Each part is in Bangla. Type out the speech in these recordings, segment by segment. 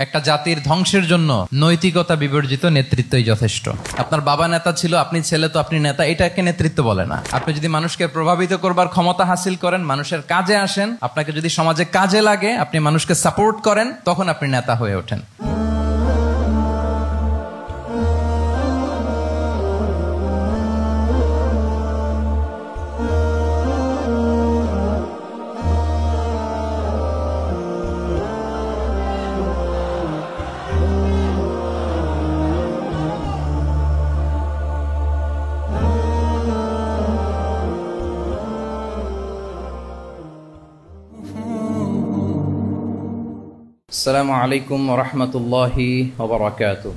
একটা জাতির ধ্বংসের জন্য নৈতিকতা বিবর্জিত নেতৃত্বই যথেষ্ট। আপনার বাবা নেতা ছিল, আপনি ছেলে তো আপনি নেতা, এটাকে নেতৃত্ব বলে না। আপনি যদি মানুষকে প্রভাবিত করবার ক্ষমতা হাসিল করেন, মানুষের কাজে আসেন, আপনাকে যদি সমাজে কাজে লাগে, আপনি মানুষকে সাপোর্ট করেন, তখন আপনি নেতা হয়ে ওঠেন। السلام عليكم ورحمة الله وبركاته.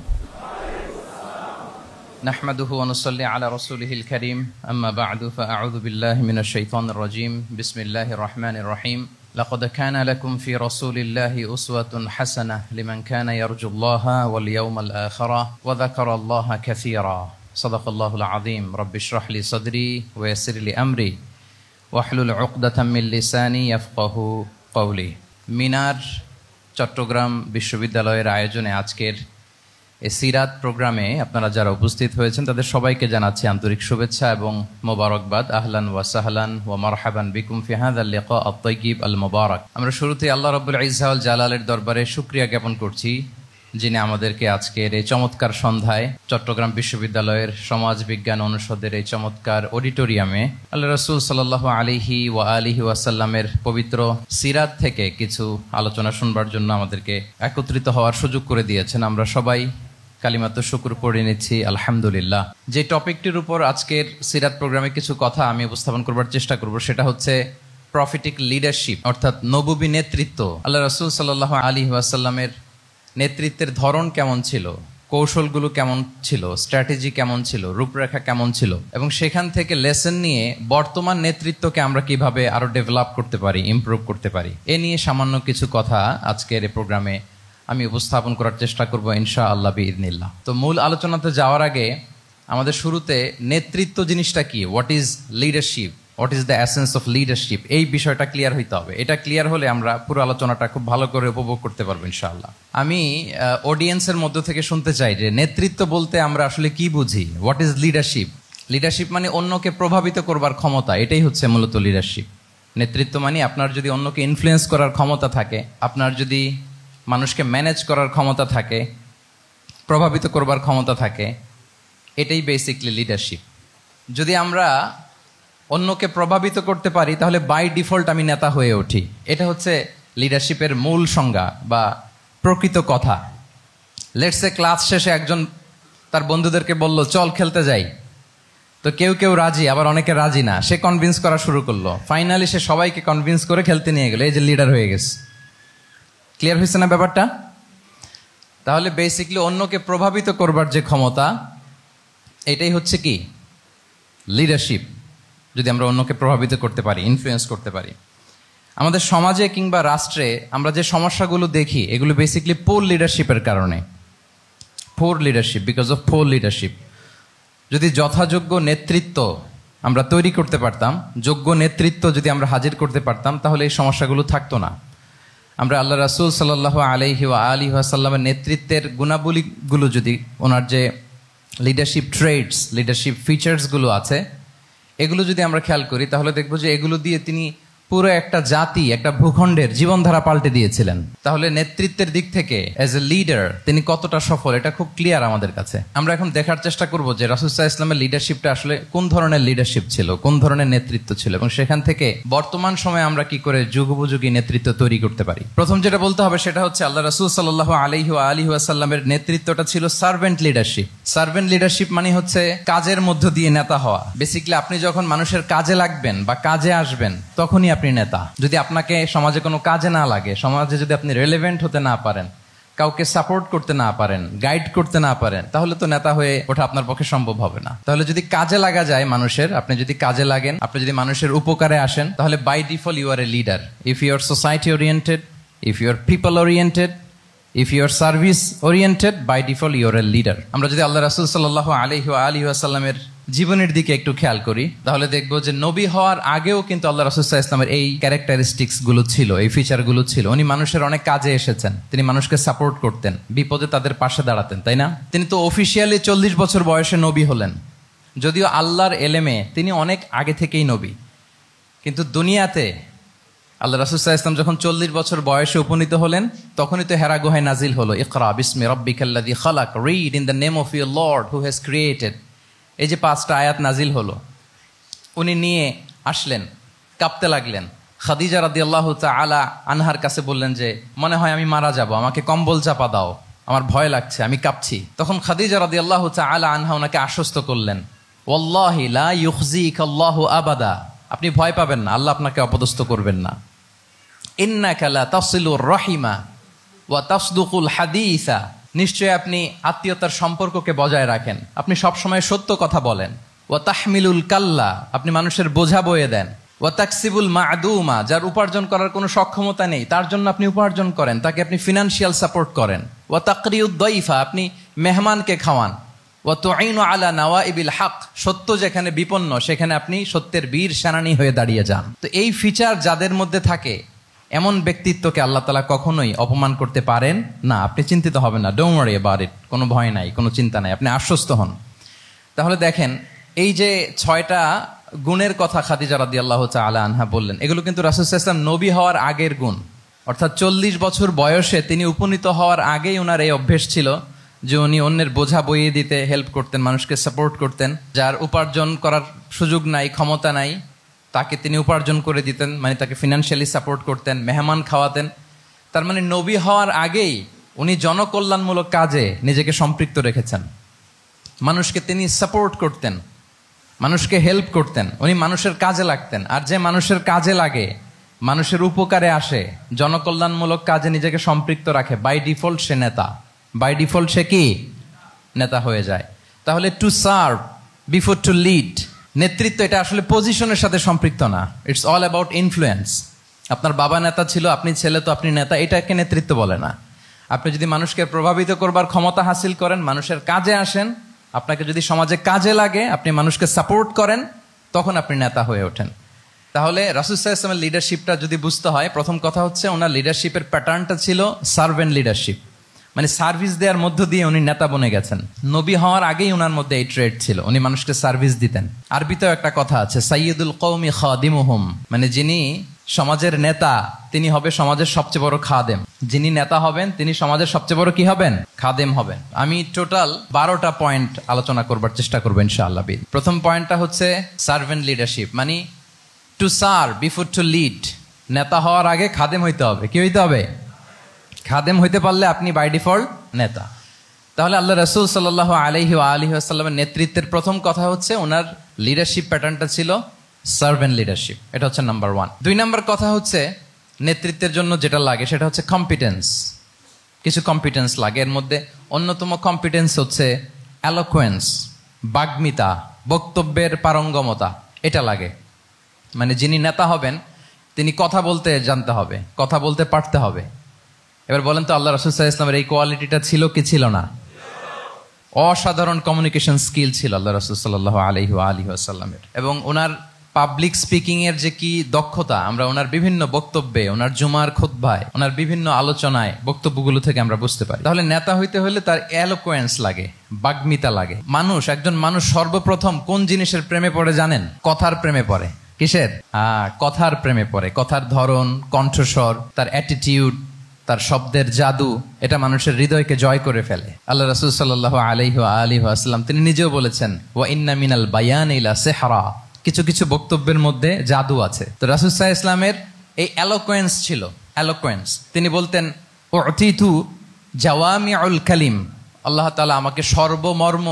نحمده ونصلي على رسوله الكريم. أما بعد فأعوذ بالله من الشيطان الرجيم. بسم الله الرحمن الرحيم. لقد كان لكم في رسول الله أسوة حسنة لمن كان يرجو الله واليوم الآخر وذكر الله كثيرا. صدق الله العظيم. رب اشرح لي صدري ويسر لي أمري واحلل عقدة من لساني يفقه قولي. মিনার চট্টগ্রাম বিশ্ববিদ্যালয়ের আয়োজনে আজকের এই সিরাত প্রোগ্রামে আপনারা যারা উপস্থিত হয়েছেন তাদের সবাইকে জানাচ্ছি আন্তরিক শুভেচ্ছা এবং মোবারকবাদ। আহলান ওয়া সাহলান ওয়া মারহাবান বিকুম ফি হাযাল লিকা আত-তাইয়িব আল মুবারাক। আমরা শুরুতে আল্লাহ রাব্বুল ইজ্জা ওয়াল জালালের দরবারে শুকরিয়া জ্ঞাপন করছি, যিনি আমাদেরকে আজকের এই চমৎকার সন্ধ্যায় চট্টগ্রাম বিশ্ববিদ্যালয়ের সমাজ বিজ্ঞান অনুষদের এই চমৎকার অডিটোরিয়ামে আল্লাহ রাসূল সাল্লাল্লাহু আলাইহি ওয়া আলিহি ওয়াসাল্লামের পবিত্র সিরাত থেকে কিছু আলোচনা শুনবার জন্য আমাদেরকে একত্রিত হওয়ার সুযোগ করে দিয়েছেন। আমরা সবাই কালিমাতুশ শুকর পড়ে নিচ্ছি আলহামদুলিল্লাহ। যে টপিকটির উপর আজকের সিরাত প্রোগ্রামে কিছু কথা আমি উপস্থাপন করবার চেষ্টা করব সেটা হচ্ছে প্রফেটিক লিডারশিপ, অর্থাৎ নবুবী নেতৃত্ব। আল্লাহ রাসূল সাল্লাল্লাহু আলাইহি ওয়াসাল্লামের নেতৃত্বের ধরন কেমন ছিল, কৌশলগুলো কেমন ছিল, স্ট্র্যাটেজি কেমন ছিল, রূপরেখা কেমন ছিল, এবং সেখান থেকে লেসন নিয়ে বর্তমান নেতৃত্বকে আমরা কিভাবে আরো ডেভেলপ করতে পারি, ইমপ্রুভ করতে পারি, এ নিয়ে সামান্য কিছু কথা আজকের এই প্রোগ্রামে আমি উপস্থাপন করার চেষ্টা করব ইনশাআল্লাহ বিইذنিল্লাহ। তো মূল আলোচনাতে যাওয়ার আগে আমাদের শুরুতে নেতৃত্ব জিনিসটা কি, what is leadership, what is the essence of leadership, এই বিষয়টা ক্লিয়ার হইতে হবে। এটা ক্লিয়ার হলে আমরা পুরো আলোচনাটা খুব ভালো করে উপভোগ করতে পারবো ইনশাআল্লাহ। আমি অডিয়েন্সের মধ্য থেকে শুনতে চাই যে নেতৃত্ব বলতে আমরা আসলে কি বুঝি, হোয়াট ইজ লিডারশিপ। লিডারশিপ মানে অন্যকে প্রভাবিত করবার ক্ষমতা, এটাই হচ্ছে মূলত লিডারশিপ। নেতৃত্ব মানে আপনার যদি অন্যকে ইনফ্লুয়েন্স করার ক্ষমতা থাকে, আপনার যদি মানুষকে ম্যানেজ করার ক্ষমতা থাকে, প্রভাবিত করবার ক্ষমতা থাকে, এটাই বেসিকলি লিডারশিপ। যদি আমরা অন্যকে প্রভাবিত করতে পারি তাহলে বাই ডিফল্ট আমি নেতা হয়ে উঠি। এটা হচ্ছে লিডারশিপের মূল সংজ্ঞা বা প্রকৃত কথা। লেটস এ ক্লাস শেষে একজন তার বন্ধুদেরকে বলল চল খেলতে যাই, তো কেউ কেউ রাজি, আবার অনেকে রাজি না। সে কনভিন্স করা শুরু করলো, ফাইনালি সে সবাইকে কনভিন্স করে খেলতে নিয়ে গেল, এই যে লিডার হয়ে গেছে। ক্লিয়ার হয়েছে না ব্যাপারটা? তাহলে বেসিকলি অন্যকে প্রভাবিত করবার যে ক্ষমতা, এটাই হচ্ছে কি লিডারশিপ। যদি আমরা অন্যকে প্রভাবিত করতে পারি, ইনফ্লুয়েন্স করতে পারি। আমাদের সমাজে কিংবা রাষ্ট্রে আমরা যে সমস্যাগুলো দেখি এগুলো বেসিকলি পোর লিডারশিপের কারণে। Poor leadership, because of poor leadership. যদি যথাযোগ্য নেতৃত্ব আমরা তৈরি করতে পারতাম, যোগ্য নেতৃত্ব যদি আমরা হাজির করতে পারতাম, তাহলে এই সমস্যাগুলো থাকতো না। আমরা আল্লাহ রাসূল সাল্লাল্লাহু আলাইহি ওয়া আলিহি ওয়াসাল্লামের নেতৃত্বের গুণাবলীগুলো, যদি ওনার যে লিডারশিপ ট্রেডস, লিডারশিপ ফিচার্সগুলো আছে, এগুলো যদি আমরা খেয়াল করি তাহলে দেখবো যে এগুলো দিয়ে তিনি পুরো একটা জাতি, একটা ভূখণ্ডের জীবনধারা পাল্টে দিয়েছিলেন। তাহলে নেতৃত্বের দিক থেকে অ্যাজ এ লিডার তিনি কতটা সফল, এটা খুব ক্লিয়ার আমাদের কাছে। আমরা এখন দেখার চেষ্টা করব যে রাসূল সাল্লাল্লাহু আলাইহি ওয়াসাল্লামের লিডারশিপটা আসলে কোন ধরনের লিডারশিপ ছিল, কোন ধরনের নেতৃত্ব ছিল, এবং সেখান থেকে বর্তমান সময়ে আমরা কি করে যুগোপযোগী নেতৃত্ব তৈরি করতে পারি। প্রথম যেটা বলতে হবে সেটা হচ্ছে আল্লাহ রাসূল সাল্লাল্লাহু আলাইহি ওয়া আলিহি ওয়াসাল্লামের নেতৃত্বটা ছিল সার্ভেন্ট লিডারশিপ। সার্ভেন্ট লিডারশিপ মানে হচ্ছে কাজের মধ্য দিয়ে নেতা হওয়া। বেসিক্যালি আপনি যখন মানুষের কাজে লাগবেন বা কাজে আসবেন তখনই আপনি নেতা। যদি আপনাকে সমাজে কোনো কাজে না লাগে, সমাজে যদি আপনি রেলেভেন্ট হতে না পারেন, কাউকে সাপোর্ট করতে না পারেন, গাইড করতে না পারেন, তাহলে তো নেতা হয়ে ওঠা আপনার পক্ষে সম্ভব হবে না। তাহলে যদি কাজে লাগা যায় মানুষের, আপনি যদি কাজে লাগেন, আপনি যদি মানুষের উপকারে আসেন, তাহলে by default you are a leader. If you are society oriented, if you are people oriented, if you are service oriented, by default you are a leader. আমরা যদি আল্লাহ রাসূল সাল্লাল্লাহু আলাইহি ওয়া আলিহি ওয়াসাল্লামের জীবনের দিকে একটু খেয়াল করি, তাহলে দেখবো যে নবী হওয়ার আগেও কিন্তু আল্লাহ রাসূল সাল্লাল্লাহু আলাইহি ওয়াসাল্লামের এই ক্যারেক্টারিস্টিক্স গুলো ছিল, এই ফিচার গুলো ছিল। উনি মানুষের অনেক কাজে এসেছেন, তিনি মানুষকে সাপোর্ট করতেন, বিপদে তাদের পাশে দাঁড়াতেন, তাই না? তিনি তো অফিসিয়ালি 40 বছর বয়সে নবী হলেন, যদিও আল্লাহর এলেমে তিনি অনেক আগে থেকেই নবী। কিন্তু দুনিয়াতে আল্লাহ রাসূল সাল্লাল্লাহু আলাইহি ওয়াসাল্লাম যখন 40 বছর বয়সে উপনীত হলেন, তখনই তো হেরা গুহায় নাজিল হলো, ইকরা বিসমি রাব্বিকাল্লাযী খালাক, read in the name of your lord who has created. এই যে 5টা আয়াত নাজিল হলো, উনি নিয়ে আসলেন, কাঁপতে লাগলেন। খাদিজা রাদিয়াল্লাহু তাআলা আনহার কাছে বললেন যে মনে হয় আমি মারা যাব, আমাকে কম্বল চাপা দাও, আমার ভয় লাগছে, আমি কাঁপছি। তখন খাদিজা রাদিয়াল্লাহু তাআলা আনহা ওনাকে আশ্বস্ত করলেন, ওয়াল্লাহি লা ইউখজিকাল্লাহু আবাদা, আপনি ভয় পাবেন না, আল্লাহ আপনাকে অপদস্থ করবেন না। ইন্নাকা লা তাসিলুর রাহিমা ওয়া তাসদুকুল হাদিসা, নিশ্চয় আপনি আত্মীয়তার সম্পর্ককে বজায় রাখেন, আপনি সবসময় সত্য কথা বলেন। ওয়া তাহমিলুল কাল্লা, আপনি মানুষের বোঝা বয়ে দেন। ওয়া তাকসিবুল মা'দুমা, যার উপার্জন করার কোনো সক্ষমতা নেই তার জন্য আপনি উপার্জন করেন, তাকে আপনি ফিনান্সিয়াল সাপোর্ট করেন। ওয়া তাকরিউদ দাইফা, আপনি মেহমানকে খাওয়ান। ওয়া তুঈনু আলা নাওয়াইবিল হক, সত্য যেখানে বিপন্ন সেখানে আপনি সত্যের বীর সেনানী হয়ে দাঁড়িয়ে যান। তো এই ফিচার যাদের মধ্যে থাকে, এমন ব্যক্তিত্বকে আল্লাহ তাআলা কখনোই অপমান করতে পারেন না। আপনি চিন্তিত হবেন না, ডোন্ট ওয়ারি অ্যাবাউট ইট, কোনো ভয় নাই, কোনো চিন্তা নাই, আপনি আশ্বস্ত হন। তাহলে দেখেন, এই যে 6টা গুণের কথা খাদিজা রাদিয়াল্লাহু তাআলা আনহা বললেন, এগুলো কিন্তু রাসূল সাল্লাল্লাহু আলাইহি ওয়াসাল্লাম নবী হওয়ার আগের গুণ। অর্থাৎ 40 বছর বয়সে তিনি উপনীত হওয়ার আগেই ওনার এই অভ্যেস ছিল যে উনি অন্যের বোঝা বইয়ে দিতে হেল্প করতেন, মানুষকে সাপোর্ট করতেন। যার উপার্জন করার সুযোগ নাই, ক্ষমতা নাই, তাকে তিনি উপার্জন করে দিতেন, মানে তাকে ফিনান্সিয়ালি সাপোর্ট করতেন, মেহমান খাওয়াতেন। তার মানে নবী হওয়ার আগেই উনি জনকল্যাণমূলক কাজে নিজেকে সম্পৃক্ত রেখেছেন। মানুষকে তিনি সাপোর্ট করতেন, মানুষকে হেল্প করতেন, উনি মানুষের কাজে লাগতেন। আর যে মানুষের কাজে লাগে, মানুষের উপকারে আসে, জনকল্যাণমূলক কাজে নিজেকে সম্পৃক্ত রাখে, বাই ডিফল্ট সে নেতা, বাই ডিফল্ট সে কি নেতা হয়ে যায়। তাহলে to serve before to lead, নেতৃত্ব এটা আসলে পজিশনের সাথে সম্পৃক্ত না, ইটস অল অ্যাবাউট ইনফ্লুয়েন্স। আপনার বাবা নেতা ছিল, আপনি ছেলে, তো আপনি নেতা, এটাকে নেতৃত্ব বলে না। আপনি যদি মানুষকে প্রভাবিত করবার ক্ষমতা হাসিল করেন, মানুষের কাজে আসেন, আপনাকে যদি সমাজে কাজে লাগে, আপনি মানুষকে সাপোর্ট করেন, তখন আপনি নেতা হয়ে ওঠেন। তাহলে রাসূল সাল্লাল্লাহু আলাইহি ওয়াসাল্লামের লিডারশিপটা যদি বুঝতে হয়, প্রথম কথা হচ্ছে ওনার লিডারশিপের প্যাটার্নটা ছিল সার্ভেন্ট লিডারশিপ, মানে সার্ভিস দেওয়ার মধ্য দিয়ে উনি নেতা বনে গেছেন। নবী হওয়ার আগেই ওনার মধ্যে এই ট্রেড ছিল, উনি মানুষকে সার্ভিস দিতেন। আরবিতেও একটা কথা আছে, সাইয়্যিদুল কওমি খাদিমুহুম, মানে যিনি সমাজের নেতা তিনি হবে সমাজের সবচেয়ে বড় খাদেম। যিনি নেতা হবেন তিনি সমাজের সবচেয়ে বড় কি হবেন? খাদেম হবেন। আমি টোটাল 12টা পয়েন্ট আলোচনা করবার চেষ্টা করবো ইনশাআল্লাহ। প্রথম পয়েন্টটা হচ্ছে সার্ভেন্ট লিডারশিপ, মানে to serve before to lead. নেতা হওয়ার আগে খাদেম হইতে হবে। কি হইতে হবে? খাদেম হইতে পারলে আপনি বাই ডিফল্ট নেতা। তাহলে আল্লাহ রাসূল সাল্লাল্লাহু আলাইহি ওয়া আলিহি ওয়াসাল্লামের নেতৃত্বের প্রথম কথা হচ্ছে ওনার লিডারশিপ প্যাটার্নটা ছিল সার্ভেন্ট লিডারশিপ। এটা হচ্ছে নাম্বার 1। 2 নাম্বার কথা হচ্ছে নেতৃত্বের জন্য যেটা লাগে সেটা হচ্ছে কম্পিটেন্স। কিছু কম্পিটেন্স লাগে, এর মধ্যে অন্যতম কম্পিটেন্স হচ্ছে এলোকোয়েন্স, বাগ্মিতা, বক্তব্যের পারঙ্গমতা, এটা লাগে। মানে যিনি নেতা হবেন তিনি কথা বলতে জানতে হবে, কথা বলতে পারতে হবে। এবার বলেন তো, আল্লাহ রাসূল সাল্লাল্লাহু আলাইহি ওয়াসাল্লামের এই কোয়ালিটিটা ছিল কি ছিল না? অসাধারণ কমিউনিকেশন স্কিল ছিল আল্লাহ রাসূল সাল্লাল্লাহু আলাইহি ওয়া আলিহি ওয়াসাল্লামের। এবং ওনার পাবলিক স্পিকিং এর যে কি দক্ষতা, আমরা ওনার বিভিন্ন বক্তব্যে, ওনার জুমার খুতবায়, ওনার বিভিন্ন আলোচনায়, বক্তব্যগুলো থেকে আমরা বুঝতে পারি। তাহলে নেতা হইতে হলে তার এলোকোয়েন্স লাগে, বাগ্মিতা লাগে। একজন মানুষ সর্বপ্রথম কোন জিনিসের প্রেমে পড়ে জানেন? কথার প্রেমে পড়ে। কিসের? কথার প্রেমে পড়ে। কথার ধরন, কণ্ঠস্বর, তার অ্যাটিটিউড, তার শব্দের জাদু, এটা মানুষের হৃদয়কে জয় করে ফেলে। আল্লাহ রাসূল সাল্লাল্লাহু আলাইহি ওয়া আলিহি ওয়াসাল্লাম তিনি নিজেও বলেছেন, ওয়া ইন্না মিনাল বায়ানি লা সিহরা, কিছু কিছু বক্তব্যের মধ্যে জাদু আছে। তো রাসূল সাল্লাল্লাহু আলাইহি ওয়াসাল্লামের এই এলোকোয়েন্স ছিল, এলোকোয়েন্স। তিনি বলতেন, উতিতু জাওয়ামিউল কালিম, আল্লাহ তাআলা আমাকে সর্বমর্ম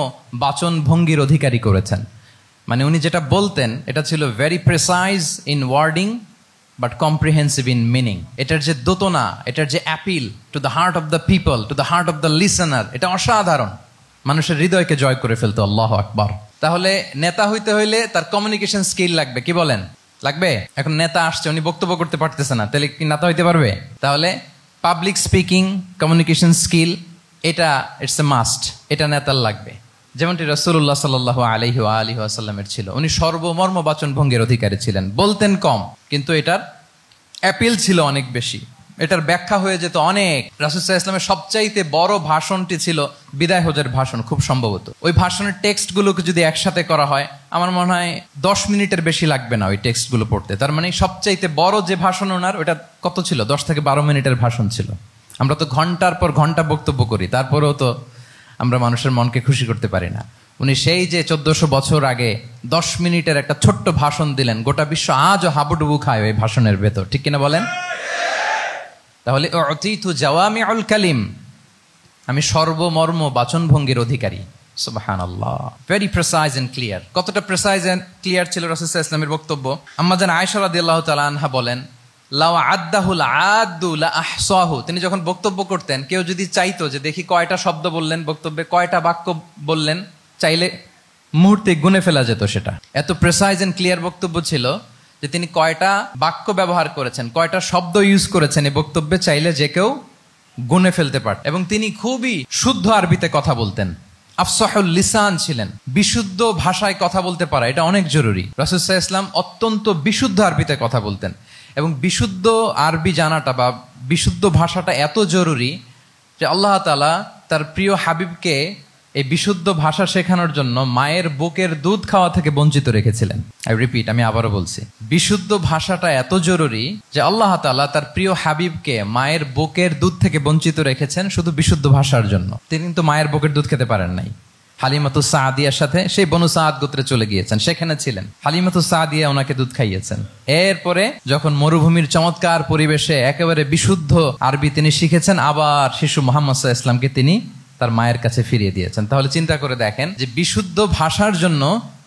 বাচন ভঙ্গির অধিকারী করেছেন। মানে উনি যেটা বলতেন এটা ছিল very precise in wording but comprehensive in meaning. এটার যে দোতনা, এটার যে appeal to the heart of the people, to the heart of the listener, এটা অসাধারণ, মানুষের হৃদয়কে জয় করে ফেলতো। আল্লাহু আকবার। তাহলে নেতা হইতে হইলে তার কমিউনিকেশন স্কিল লাগবে। কি বলেন? লাগবে। এখন নেতা আসছে, উনি বক্তব্য করতে পারতেছে না, তাহলে কি নেতা হইতে পারবে? তাহলে পাবলিক স্পিকিং, কমিউনিকেশন স্কিল, এটা ইটস এ মাস্ট, এটা নেতার লাগবে। যেমনটি রাসূলুল্লাহ সাল্লাল্লাহু আলাইহি ওয়া আলিহি ওয়াসাল্লামের ছিল। উনি সর্বমর্ম বাচন ভঙ্গির অধিকারী ছিলেন, বলতেন কম কিন্তু এটার অ্যাপিল ছিল অনেক বেশি, এটার ব্যাখ্যা হয়ে যেত অনেক। রাসূল সাল্লাল্লাহু আলাইহি ওয়াসাল্লামের সবচাইতে বড় ভাষণটি ছিল বিদায় হজের ভাষণ, খুব সম্ভবত। ওই ভাষণের টেক্সটগুলোকে যদি একসাথে করা হয়, আমার মনে হয় 10 মিনিটের বেশি লাগবে না ওই টেক্সটগুলো পড়তে। তার মানে সবচাইতে বড় যে ভাষণ ওনার, ওটা কত ছিল? 10 থেকে 12 মিনিটের ভাষণ ছিল। আমরা তো ঘন্টার পর ঘন্টা বক্তব্য করি, তারপরেও তো আমরা মানুষের মনকে খুশি করতে পারি না। উনি সেই যে 1400 বছর আগে 10 মিনিটের একটা ছোট্ট ভাষণ দিলেন, গোটা বিশ্ব আজও হাবুডুবু খায় ওই ভাষণের ভেতর, ঠিক কিনা বলেন? তাহলে উতিতু জাওয়ামিউল কালিম, আমি সর্বমর্ম বাচনভঙ্গির অধিকারী। সুবহানাল্লাহ, ভেরি প্রিসাইজ এন্ড ক্লিয়ার। কতটা প্রিসাইজ এন্ড ক্লিয়ার ছিল রাসূল সাল্লাল্লাহু আলাইহি ওয়াসাল্লামের বক্তব্য? আম্মা জান আয়েশা রাদিয়াল্লাহু তাআলা আনহা বলেন, লাউ আদ্দাহুল আদ্দু লা আহসাহু, তিনি যখন বক্তব্য করতেন, কেউ যদি চাইতো যে দেখি কয়টা শব্দ বললেন বক্তব্যে, কয়টা বাক্য বললেন, চাইলে মুহূর্তে গুনে ফেলা যেত সেটা। এত প্রিসাইজ এন্ড ক্লিয়ার বক্তব্য ছিল যে তিনি কয়টা বাক্য ব্যবহার করেছেন, কয়টা শব্দ ইউজ করেছেন এই বক্তব্যে, চাইলে যে কেউ গুনে ফেলতে পারত। এবং তিনি খুবই শুদ্ধ আরবিতে কথা বলতেন, আফসাহুল লিসান ছিলেন। বিশুদ্ধ ভাষায় কথা বলতে পারা এটা অনেক জরুরি। রাসূল সাল্লাল্লাহু আলাইহি ওয়াসাল্লাম অত্যন্ত বিশুদ্ধ আরবিতে কথা বলতেন, এবং বিশুদ্ধ আরবি জানাটা বা বিশুদ্ধ ভাষাটা এত জরুরি যে আল্লাহ তাআলা তার প্রিয় হাবিবকে এই বিশুদ্ধ ভাষা শেখানোর জন্য মায়ের বুকের দুধ খাওয়া থেকে বঞ্চিত রেখেছিলেন। আমি আবারও বলছি, বিশুদ্ধ ভাষাটা এত জরুরি যে আল্লাহ তাআলা তার প্রিয় হাবিবকে মায়ের বুকের দুধ থেকে বঞ্চিত রেখেছেন শুধু বিশুদ্ধ ভাষার জন্য। তিনি কিন্তু মায়ের বুকের দুধ খেতে পারেন নাই। হালিমাতু সাদিয়ার সাথে সেই বনু সাদ গোত্রে চলে গিয়েছেন, সেখানে ছিলেন। হালিমাতু সাদিয়া ওনাকে দুধ খাইয়েছেন। এরপরে যখন মরুভূমির চমৎকার পরিবেশে একেবারে বিশুদ্ধ আরবি তিনি শিখেছেন, আবার শিশু মুহাম্মদ সাল্লাল্লাহু আলাইহি ওয়াসাল্লামকে তিনি তার মায়ের কাছে ফিরিয়ে দিয়েছেন। তাহলে চিন্তা করে দেখেন যে বিশুদ্ধ ভাষার জন্য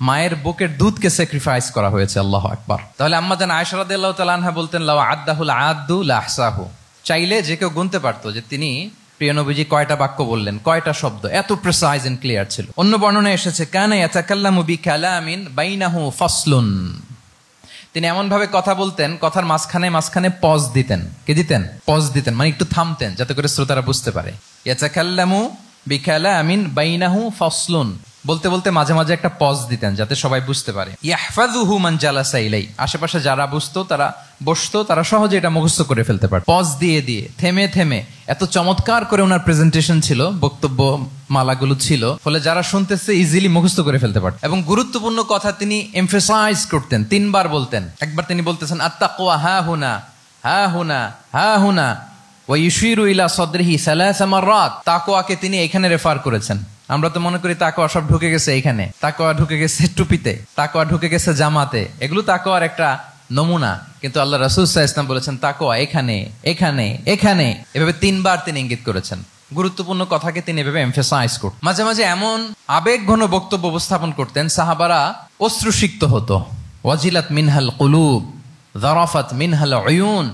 মায়ের বুকের দুধকে স্যাক্রিফাইস করা হয়েছে। আল্লাহু আকবার। তাহলে আম্মা জান আয়েশা রাদিয়াল্লাহু তাআলা আনহা বলতেন, লাউ আদ্দাহুল আদ্দু লা আহসাহু, চাইলে যে কেউ গুনতে পারতো যে তিনি প্রিয় নবীজি কয়টা বাক্য বললেন, কয়টা শব্দ। এত প্রিসাইজ এন্ড ক্লিয়ার ছিল। অন্য বর্ণনায় এসেছে, কানা ইয়াতাকাল্লামু বিকালামিন বাইনাহু ফাসলুন, তিনি এমন ভাবে কথা বলতেন, কথার মাঝখানে মাঝখানে পজ দিতেন। কি দিতেন? পজ দিতেন, মানে একটু থামতেন যাতে করে শ্রোতারা বুঝতে পারে। ইয়াতাকাল্লামু বিকালামিন বাইনাহু ফাসলুন, বলতে বলতে মাঝে মাঝে একটা পজ দিতেন যাতে সবাই বুঝতে পারে। ইয়াহফাযুহু মান জালাসা ইলাই, আশেপাশে যারা বসতো তারা সহজে এটা মুখস্থ করে ফেলতে পারে। পজ দিয়ে দিয়ে থেমে থেমে এত চমৎকার করে ওনার প্রেজেন্টেশন ছিল, বক্তব্য মালাগুলো ছিল, ফলে যারা শুনতেছে ইজিলি মুখস্থ করে ফেলতে পারত। এবং গুরুত্বপূর্ণ কথা তিনি এমফাসাইজ করতেন, 3 বার বলতেন। একবার তিনি বলতেছেন আত্তাকওয়া হা হুনা হা হুনা হা হুনা ওয়া ইউশিরু ইলা সাদরিহি সালাসা মাররাত, তাকওয়াকে তিনি এখানে রেফার করেছেন। আমরা তো মনে করি তাকওয়া সব ঢুকে গেছে এখানে, তাকওয়া ঢুকে গেছে টুপিতে, তাকওয়া ঢুকে গেছে জামাতে, এগুলো তাকওয়ার একটা নমুনা। কিন্তু আল্লাহ রাসূল সাল্লাল্লাহু আলাইহি ওয়াসাল্লাম বলেছেন তাকওয়া এখানে এখানে এখানে, এভাবে 3 বার তিনি ইঙ্গিত করেছেন। গুরুত্বপূর্ণ কথাকে তিনি এভাবে এমফাসাইজ করতেন। মাঝে মাঝে এমন আবেগঘন বক্তব্য উপস্থাপন করতেন, সাহাবারা অশ্রুসিক্ত হতো। ওয়াজিলাত মিনহাল কুলুব যারাফাত মিনহাল উয়ুন,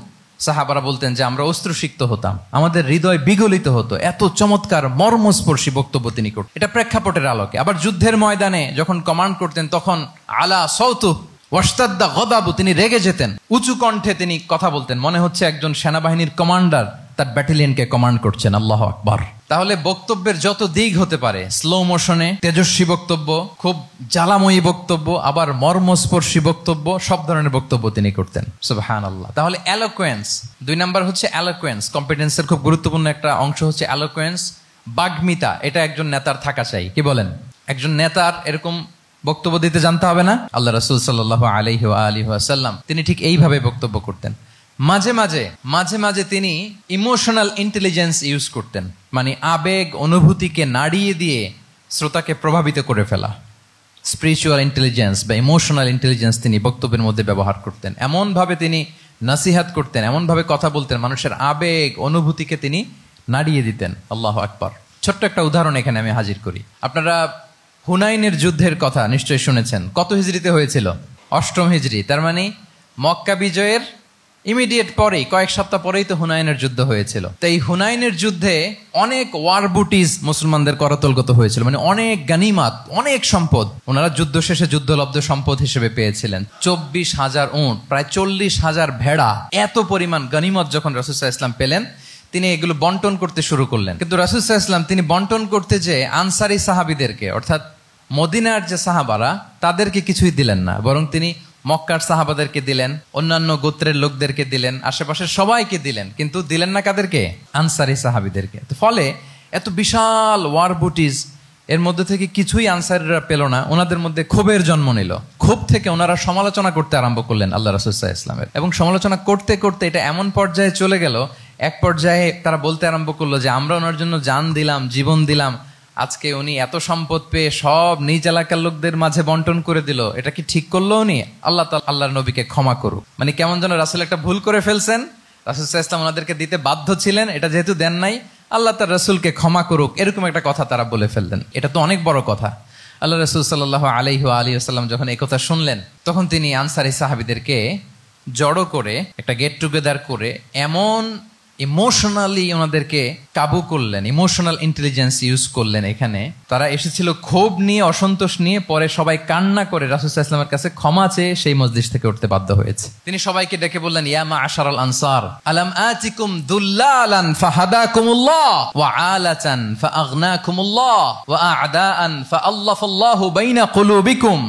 সাহাবারা বলতেন যে আমরা অশ্রুসিক্ত হতাম, আমাদের হৃদয় বিগলিত হতো। এত চমৎকার মর্মস্পর্শী বক্তব্য তিনি করতেন। এটা প্রেক্ষাপটের আলোকে। আবার যুদ্ধের ময়দানে যখন কমান্ড করতেন, তখন আলা সাউতু ওয়াশতাদ্দা গদাবু, তিনি রেগে যেতেন, উঁচু কণ্ঠে তিনি কথা বলতেন, মনে হচ্ছে একজন সেনাবাহিনীর কমান্ডার তার ব্যাটালিয়নকে কমান্ড করছেন। আল্লাহু আকবার। তাহলে বক্তব্যের যত দিক হতে পারে, স্লো মোশনে তেজস্বী বক্তব্য, খুব জ্বালাময়ী বক্তব্য, আবার মর্মস্পর্শী বক্তব্য, সব ধরনের বক্তব্য তিনি করতেন। সুবহানাল্লাহ। তাহলে এলোকোয়েন্স, 2 নাম্বার হচ্ছে এলোকোয়েন্স। কম্পিটেন্সের খুব গুরুত্বপূর্ণ একটা অংশ হচ্ছে এলোকোয়েন্স, বাগ্মিতা। এটা একজন নেতার থাকা চাই। কি বলেন? একজন নেতার এরকম বক্তব্য দিতে জানতে হবে না? আল্লাহ রাসূল সাল্লাল্লাহু আলাইহি ওয়া আলিহি ওয়াসাল্লাম তিনি ঠিক এইভাবে বক্তব্য করতেন। মাঝে মাঝে তিনি ইমোশনাল ইন্টেলিজেন্স ইউজ করতেন, মানে আবেগ অনুভূতিকে নাড়িয়ে দিয়ে শ্রোতাকে প্রভাবিত করে ফেলা। স্পিরিচুয়াল ইন্টেলিজেন্স বা ইমোশনাল ইন্টেলিজেন্স তিনি বক্তব্যের মধ্যে ব্যবহার করতেন। এমনভাবে তিনি নাসিহাত করতেন, এমনভাবে কথা বলতেন, মানুষের আবেগ অনুভূতিকে তিনি নাড়িয়ে দিতেন। আল্লাহু আকবার। ছোট্ট একটা উদাহরণ এখানে আমি হাজির করি। আপনারা হুনাইনের যুদ্ধের কথা নিশ্চয়ই শুনেছেন। কত হিজরিতে হয়েছিল? 8ম হিজরি। তার মানে মক্কা বিজয়ের ইমিডিয়েট পরেই, কয়েক সপ্তাহ পরেই তো হুনাইনের যুদ্ধ হয়েছিল। তো এই হুনাইনের যুদ্ধে অনেক ওয়ার বুটিজ মুসলমানদের করতলগত হয়েছিল, মানে অনেক গানিমাত, অনেক সম্পদ ওনারা যুদ্ধ শেষে যুদ্ধলব্ধ সম্পদ হিসেবে পেয়েছিলেন। 24,000 উট, প্রায় 40,000 ভেড়া, এত পরিমাণ গানিমত যখন রাসূল সাল্লাল্লাহু আলাইহি ওয়াসাল্লাম পেলেন, তিনি এগুলো বন্টন করতে শুরু করলেন। কিন্তু রাসূল সাল্লাল্লাহু আলাইহি ওয়াসাল্লাম তিনি বন্টন করতে যে আনসারী সাহাবীদেরকে, অর্থাৎ মদিনার যে সাহাবারা, তাদেরকে কিছুই দিলেন না, বরং তিনি মক্কার সাহাবাদেরকে দিলেন, অন্যান্য গোত্রের লোকদেরকে দিলেন, আশেপাশের সবাইকে দিলেন, কিন্তু দিলেন না কাদেরকে? আনসারী সাহাবীদেরকে। ফলে এত বিশাল ওয়ার বুটিজ, এর মধ্যে থেকে কিছুই আনসারীরা পেল না। ওনাদের মধ্যে ক্ষোভের জন্ম নিল। ক্ষোভ থেকে ওনারা সমালোচনা করতে আরম্ভ করলেন আল্লাহ রাসূল সাল্লাল্লাহু আলাইহি ওয়াসাল্লামের, এবং সমালোচনা করতে করতে এটা এমন পর্যায়ে চলে গেল, এক পর্যায়ে তারা বলতে আরম্ভ করলো যে আমরা ওনার জন্য জান দিলাম, জীবন দিলাম, আজকে উনি এত সম্পদ পেয়ে সব নিজ এলাকার লোকদের মাঝে বন্টন করে দিল, এটা কি ঠিক করলো উনি? আল্লাহ তাআলা আল্লাহর নবীকে ক্ষমা করুক। মানে কেমন যেন রাসূল একটা ভুল করে ফেলছেন, রাসূল সাল্লাল্লাহু আলাইহি ওয়াসাল্লাম ওনাদেরকে দিতে বাধ্য ছিলেন, এটা যেহেতু দেন নাই, আল্লাহ তার রাসূলকে ক্ষমা করুক, এরকম একটা কথা তারা বলে ফেললেন। এটা তো অনেক বড় কথা। আল্লাহ রাসূল সাল্লাল্লাহু আলাইহি ওয়া আলিহি ওয়াসাল্লাম যখন এই কথা শুনলেন, তখন তিনি আনসারী সাহাবীদেরকে জড়ো করে একটা গেট টুগেদার করে এমন ইমোশনালি ওনাদেরকে কাবু করলেন, ইমোশনাল ইন্টেলিজেন্স ইউজ করলেন। এখানে তারা এসেছিল ক্ষোভ নিয়ে, অসন্তোষ নিয়ে, পরে সবাই কান্না করে রাসূল সাল্লাল্লাহু আলাইহি ওয়াসাল্লামের কাছে ক্ষমা চেয়ে সেই মজলিস থেকে উঠতে বাধ্য হয়েছে। তিনি সবাইকে ডেকে বললেন, ইয়া মা'আশারাল আনসার আলাম আতিকুম দুল্লালান ফাহাদাকুমুল্লাহ ওয়া আলাতান ফাআগনাকুমুল্লাহ ওয়া আ'দাআন ফাআল্লাফাল্লাহু বাইনা কুলুবিকুম।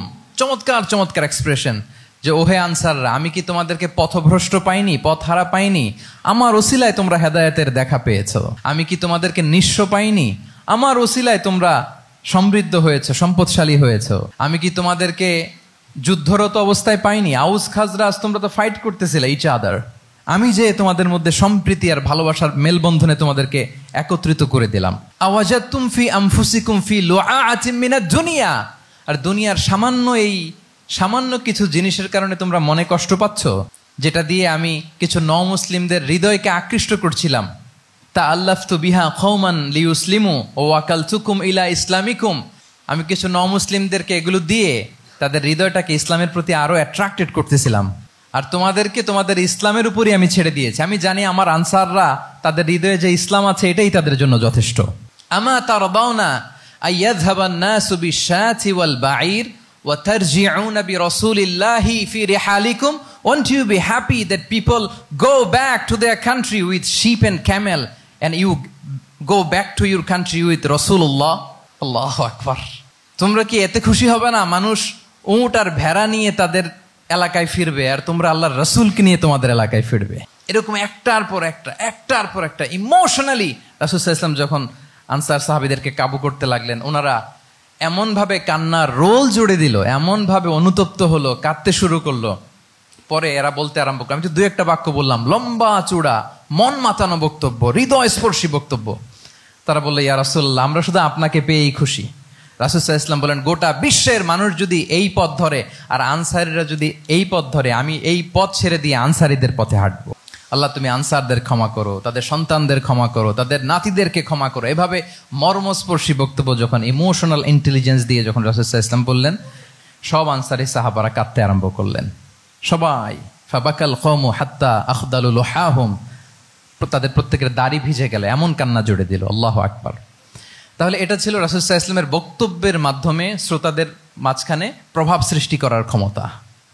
চমৎকার চমৎকার এক্সপ্রেশন, যে ওহে আনসাররা, আমি কি তোমাদেরকে পথভ্রষ্ট পাইনি, পথহারা পাইনি? আমার ওসিলায় তোমরা হেদায়েতের দেখা পেয়েছো। আমি কি তোমাদেরকে নিঃস্ব পাইনি? আমার ওসিলায় তোমরা সমৃদ্ধ হয়েছে, সম্পদশালী হয়েছে। আমি কি তোমাদেরকে যুদ্ধরত অবস্থায় পাইনি? আউস খাজরাজ তোমরা তো ফাইট করতেছিলে ইচ আদার। আমি যে তোমাদের মধ্যে সম্প্রীতি আর ভালোবাসার মেলবন্ধনে তোমাদেরকে একত্রিত করে দিলাম। আওয়াজাতুম ফি আনফুসিকুম ফি লুআআতিম মিনাদ দুনিয়া। আর দুনিয়ার সামান্য কিছু জিনিসের কারণে তোমরা মনে কষ্ট পাচ্ছ, যেটা দিয়ে আমি কিছু মুসলিমদের হৃদয়কে আকৃষ্ট করছিলাম। তা আল্লাফতু বিহা কওমান লিউসলিমু ওয়া ওয়াকালতুকুম ইলা ইসলামিকুম। আমি কিছু মুসলিমদেরকে এগুলো দিয়ে তাদের হৃদয়টাকে ইসলামের প্রতি আরো অ্যাট্রাক্টেড করতেছিলাম, আর তোমাদেরকে তোমাদের ইসলামের উপরই আমি ছেড়ে দিয়েছি। আমি জানি আমার আনসাররা, তাদের হৃদয়ে যে ইসলাম আছে এটাই তাদের জন্য যথেষ্ট। আমা তারদাউনা আইয়াযহাবান নাসু বিশ-শাতি ওয়াল বাঈর وَتَرْجِعُونَ بِرَسُولِ اللَّهِ فِي رِحَالِكُمْ. Won't you be happy that people go back to their country with sheep and camel, and you go back to your country with Rasulullah? Allahu Akbar. তোমরা কি এতে খুশি হবে না? মানুষ উট আর ভেড়া নিয়ে তাদের এলাকায় ফিরবে, আর তোমরা আল্লাহর রাসূলকে নিয়ে তোমাদের এলাকায় ফিরবে। এরকম একটার পর একটা ইমোশনালি রাসূল সাল্লাল্লাহু আলাইহি ওয়াসাল্লাম যখন আনসার সাহাবীদেরকে কাবু করতে লাগলেন, ওনারা এমনভাবে কান্নার রোল জুড়ে দিল, এমনভাবে অনুতপ্ত হলো, কাঁদতে শুরু করলো। পরে এরা বলতে আরম্ভ করলো, আমি তো 2-1 বাক্য বললাম, লম্বা চূড়া মন মাতানো বক্তব্য, হৃদয় স্পর্শী বক্তব্য। তারা বললো, ইয়া রাসূলুল্লাহ, আমরা শুধু আপনাকে পেয়েই খুশি। রাসূল সাল্লাল্লাহু আলাইহি ওয়াসাল্লাম বলেন, গোটা বিশ্বের মানুষ যদি এই পথ ধরে আর আনসারীরা যদি এই পথ ধরে, আমি এই পথ ছেড়ে দিয়ে আনসারীদের পথে হাঁটবো। আল্লাহ তুমি আনসারদের ক্ষমা করো, তাদের সন্তানদের ক্ষমা করো, তাদের নাতিদেরকে ক্ষমা করো। এভাবে মর্মস্পর্শী বক্তব্য যখন ইমোশনাল ইন্টেলিজেন্স দিয়ে যখন রাসূল সাল্লাল্লাহু আলাইহি ওয়াসাল্লাম বললেন, সব আনসারী সাহাবারা কাঁদতে আরম্ভ করলেন। সবাই ফাবাকাল কওমু হাত্তা আখদালু লুহাহুম, তাদের প্রত্যেকের দাড়ি ভিজে গেল, এমন কান্না জুড়ে দিল। আল্লাহু আকবার। তাহলে এটা ছিল রাসূল সাল্লাল্লাহু আলাইহি ওয়াসাল্লামের বক্তব্যের মাধ্যমে শ্রোতাদের মাঝখানে প্রভাব সৃষ্টি করার ক্ষমতা।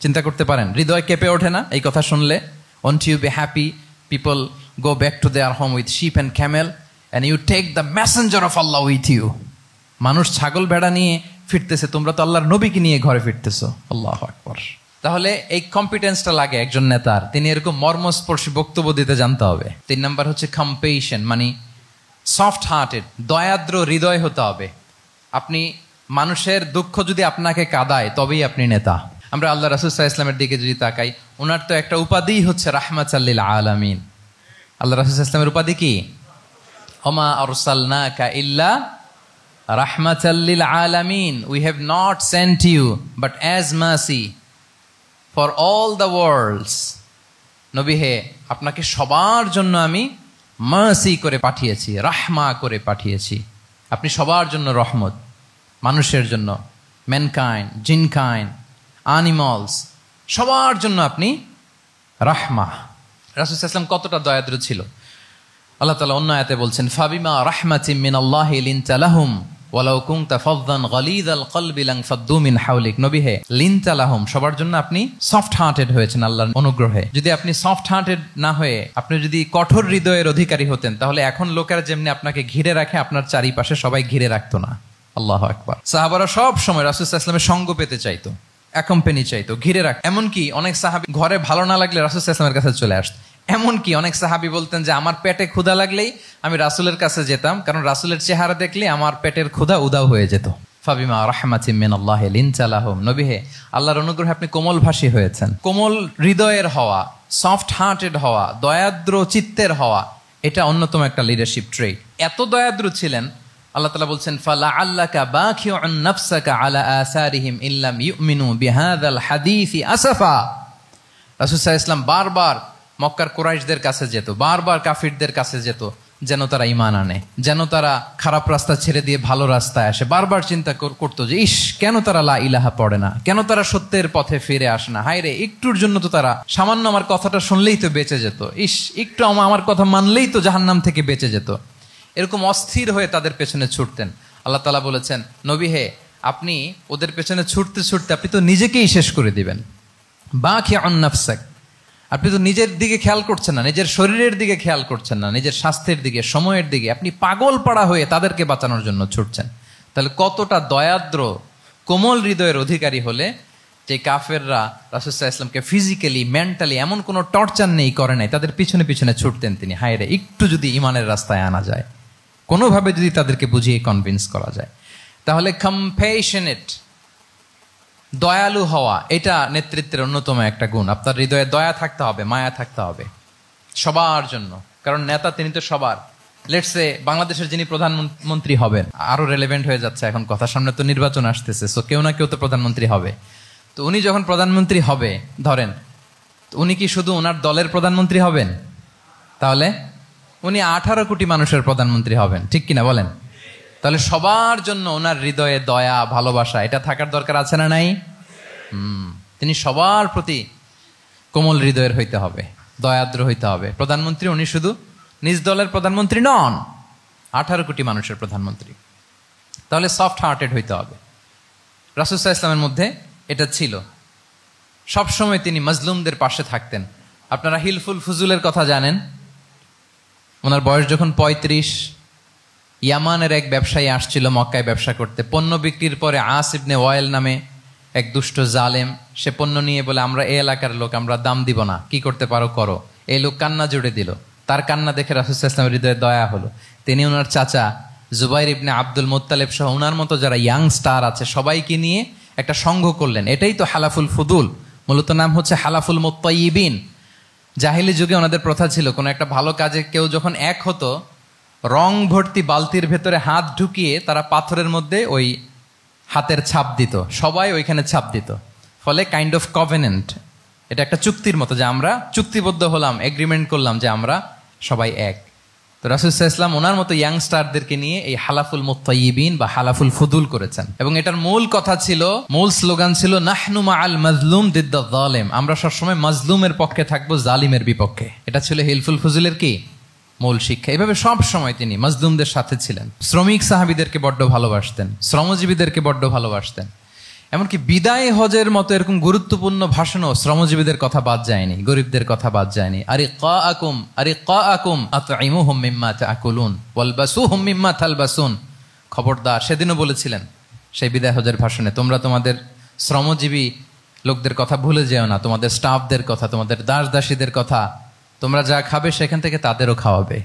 চিন্তা করতে পারেন, হৃদয় কেঁপে ওঠে না এই কথা শুনলে? Won't you be happy? People go back to their home with sheep and camel, and you take the messenger of Allah with you. মানুষ ছাগল ভেড়া নিয়ে ফিরতেছে, তোমরা তো আল্লাহর নবীকে নিয়ে ঘরে ফিরতেছো। আল্লাহু আকবার। তাহলে এই কম্পিটেন্সটা লাগে একজন নেতার, তিনি এরকম মর্মস্পর্শী বক্তব্য দিতে জানতে হবে। 3 নাম্বার হচ্ছে কম্পেশন, মানে সফট হার্টেড, দয়াদ্র হৃদয় হতে হবে। আপনি মানুষের দুঃখ যদি আপনাকে কাঁদায়, তবেই আপনি নেতা। আমরা আল্লাহ রাসূল সাল্লাল্লাহু আলাইহি ওয়াসাল্লামের দিকে যদি তাকাই, ওনার তো একটা উপাধি হচ্ছে রাহমাতাল লিল আলামিন। আল্লাহ রাসূল সাল্লাল্লাহু আলাইহি ওয়াসাল্লামের উপাধি কি? ওমা আরসালনাকা ইল্লা রাহমাতাল লিল আলামিন। We have not sent you but as mercy for all the worlds. নবী হে, আপনাকে সবার জন্য আমি মার্সি করে পাঠিয়েছি, রাহমা করে পাঠিয়েছি। আপনি সবার জন্য রহমত, মানুষের জন্য, ম্যানকাইন্ড, জিনকাইন্ড, অ্যানিমালস, সবার জন্য আপনি রাহমা। রাসূল সাল্লাল্লাহু আলাইহি ওয়াসাল্লাম কতটা দয়াদ্র ছিল। আল্লাহ তাআলা অন্য আয়াতে বলছেন, ফাবিমা রাহমাতিম মিনাল্লাহি লিনতা লাহুম ওয়ালাউ কুনতা ফাযযান গালিযাল কলবি লানফাদ্দু মিন হাওলিক। নবী হে, লিনতা লাহুম, সবার জন্য আপনি সফট হার্টেড হয়েছেন আল্লাহর অনুগ্রহে। যদি আপনি সফট হার্টেড না হয়ে আপনি যদি কঠোর হৃদয়ের অধিকারী হতেন, তাহলে এখন লোকেরা যেমনি আপনাকে ঘিরে রাখে, আপনার চারিপাশে সবাই ঘিরে রাখতো না। আল্লাহু আকবার। সাহাবারা সব সময় রাসূল সাল্লাল্লাহু আলাইহি ওয়াসাল্লামের সঙ্গ পেতে চাইতো, অ্যাকম্পানি চাইতো, ঘিরে রাখ। এমনকি অনেক সাহাবী ঘরে ভালো না লাগলে রাসূল সাল্লাল্লাহু আলাইহি ওয়াসাল্লামের কাছে চলে আসতো। এমনকি অনেক সাহাবী বলতেন যে আমার পেটে ক্ষুধা লাগলেই আমি রাসূলের কাছে যেতাম, কারণ রাসূলের চেহারা দেখলে আমার পেটের ক্ষুধা উধাও হয়ে যেত। ফাবিমা রাহমাতিম মিনাল্লাহি লিনতা লাহুম। নবী হে, আল্লাহর অনুগ্রহে আপনি কোমলভাষী হয়েছেন। কোমল হৃদয়ের হওয়া, সফট হার্টেড হওয়া, দয়াদ্র চিত্তের হওয়া, এটা অন্যতম একটা লিডারশিপ ট্রেট। এত দয়াদ্র ছিলেন, আল্লাহ তাআলা বলছেন ফালাআল্লাকা বাখিউন নাফসাকা আলা আসারিহিম ইল্লাম ইউমিনু বিহাযাল হাদীসি আসাফা। রাসূল সাল্লাল্লাহু আলাইহি ওয়াসাল্লাম বারবার মক্কার কুরাইশদের কাছে যেত, বারবার কাফিরদের কাছে যেত, যেন তারা ঈমান আনে, যেন তারা খারাপ রাস্তা ছেড়ে দিয়ে ভালো রাস্তায় আসে। বারবার চিন্তা করতো যে ইস, কেন তারা লা ইলাহা পড়ে না, কেন তারা সত্যের পথে ফিরে আসে না। হায় রে, একটুর জন্য তো তারা সামান্য আমার কথাটা শুনলেই তো বেঁচে যেত, ইস একটু আমার কথা মানলেই তো জাহান্নাম থেকে বেঁচে যেত। এরকম অস্থির হয়ে তাদের পেছনে ছুটতেন। আল্লাহ তাআলা বলেছেন, নবী হে, আপনি ওদের পেছনে ছুটতে ছুটতে আপনি তো নিজেকেই শেষ করে দিবেন। বাখিউন নাফসাক, আপনি তো নিজের দিকে খেয়াল করছেন না, নিজের শরীরের দিকে খেয়াল করছেন না, নিজের স্বাস্থ্যের দিকে, সময়ের দিকে, আপনি পাগল পাড়া হয়ে তাদেরকে বাঁচানোর জন্য ছুটছেন। তাহলে কতটা দয়াদ্র কোমল হৃদয়ের অধিকারী হলে যে কাফেররা রাসূল সাল্লাল্লাহু আলাইহি ওয়াসাল্লামকে ফিজিক্যালি মেন্টালি এমন কোনো টর্চার নেই করে নাই, তাদের পিছনে পিছনে ছুটতেন তিনি। হায় রে, একটু যদি ইমানের রাস্তায় আনা যায়, কোনোভাবে যদি তাদেরকে বুঝিয়ে কনভিন্স করা যায়, তাহলে কম্প্যাশনেট, দয়ালু হওয়া, এটা নেতৃত্বের অন্যতম একটা গুণ। আপনার হৃদয়ে দয়া থাকতে হবে, মায়া থাকতে হবে সবার জন্য, কারণ নেতা তিনি তো সবার। লেটস সে বাংলাদেশের যিনি প্রধানমন্ত্রী হবেন, আরো রেলেভেন্ট হয়ে যাচ্ছে এখন কথা, সামনে তো নির্বাচন আসতেছে, সো কেউ না কেউ তো প্রধানমন্ত্রী হবে। তো উনি যখন প্রধানমন্ত্রী হবে ধরেন, উনি কি শুধু ওনার দলের প্রধানমন্ত্রী হবেন? তাহলে উনি 18 কোটি মানুষের প্রধানমন্ত্রী হবেন, ঠিক কিনা বলেন? তাহলে সবার জন্য ওনার হৃদয়ে দয়া, ভালোবাসা, এটা থাকার দরকার আছে না নাই? তিনি সবার প্রতি কোমল হৃদয়ের হইতে হবে, দয়াদ্র হইতে হবে। প্রধানমন্ত্রী উনি শুধু নিজ দলের প্রধানমন্ত্রী নন, 18 কোটি মানুষের প্রধানমন্ত্রী। তাহলে সফট হার্টেড হইতে হবে। রাসূল সাল্লাল্লাহু আলাইহি ওয়াসাল্লামের মধ্যে এটা ছিল। সবসময় তিনি মাজলুমদের পাশে থাকতেন। আপনারা হিলফুল ফুজুলের কথা জানেন। ওনার বয়স যখন 35, ইয়ামানের এক ব্যবসায়ী আসছিল মক্কায় ব্যবসা করতে। পণ্য বিক্রির পরে আস ইবনে ওয়াইল নামে এক দুষ্ট জালেম, সে পণ্য নিয়ে বলে, আমরা এই এলাকার লোক, আমরা দাম দিব না, কি করতে পারো করো। এই লোক কান্না জুড়ে দিল। তার কান্না দেখে রাসূল সাল্লাল্লাহু আলাইহি ওয়াসাল্লামের হৃদয়ে দয়া হলো। তিনি ওনার চাচা জুবাইর ইবনে আব্দুল মুত্তালিব সহ ওনার মতো যারা ইয়াং স্টার আছে সবাইকে নিয়ে একটা সংঘ করলেন। এটাই তো হালাফুল ফুদুল, মূলত নাম হচ্ছে হালাফুল মুত্তাইয়িবিন। জাহিলি যুগে ওনাদের প্রথা ছিল, কোনো একটা ভালো কাজে কেউ যখন এক হতো, রং ভর্তি বালতির ভেতরে হাত ঢুকিয়ে তারা পাথরের মধ্যে ওই হাতের ছাপ দিত, সবাই ওইখানে ছাপ দিত। ফলে কাইন্ড অফ কভেনেন্ট, এটা একটা চুক্তির মতো, যে আমরা চুক্তিবদ্ধ হলাম, এগ্রিমেন্ট করলাম যে আমরা সবাই এক। তো রাসূল সাল্লাল্লাহু আলাইহি ওয়াসাল্লাম ওনার মতো ইয়াংস্টারদেরকে নিয়ে এই হালাফুল মুত্তাইয়িবিন বা হালাফুল ফুদুল করেছেন। এবং এটার মূল কথা ছিল, মূল স্লোগান ছিল নাহনু মাআল মাজলুম দিদ্দা যালিম, আমরা সবসময় মাজলুমের পক্ষে থাকবো, জালিমের বিপক্ষে। এটা ছিল হিলফুল ফুজুলের কি মূল শিক্ষা। এভাবে সব সময় তিনি মাজলুমদের সাথে ছিলেন। শ্রমিক সাহাবীদেরকে বড্ড ভালোবাসতেন, শ্রমজীবীদেরকে বড্ড ভালোবাসতেন। এমনকি বিদায় হজের মতো এরকম গুরুত্বপূর্ণ ভাষণও শ্রমজীবীদের কথা বাদ যায়নি, গরিবদের কথা বাদ যায়নি। আরিকাআকুম আতঈমুহুম মিম্মা তাআকুলুন ওয়ালবাসুহুম মিম্মা তালবাসুন। খবরদার, সেদিনও বলেছিলেন সেই বিদায় হজের ভাষণে, তোমরা তোমাদের শ্রমজীবী লোকদের কথা ভুলে যেও না, তোমাদের স্টাফদের কথা, তোমাদের দাস দাসীদের কথা। তোমরা যা খাবে সেখান থেকে তাদেরও খাওয়াবে,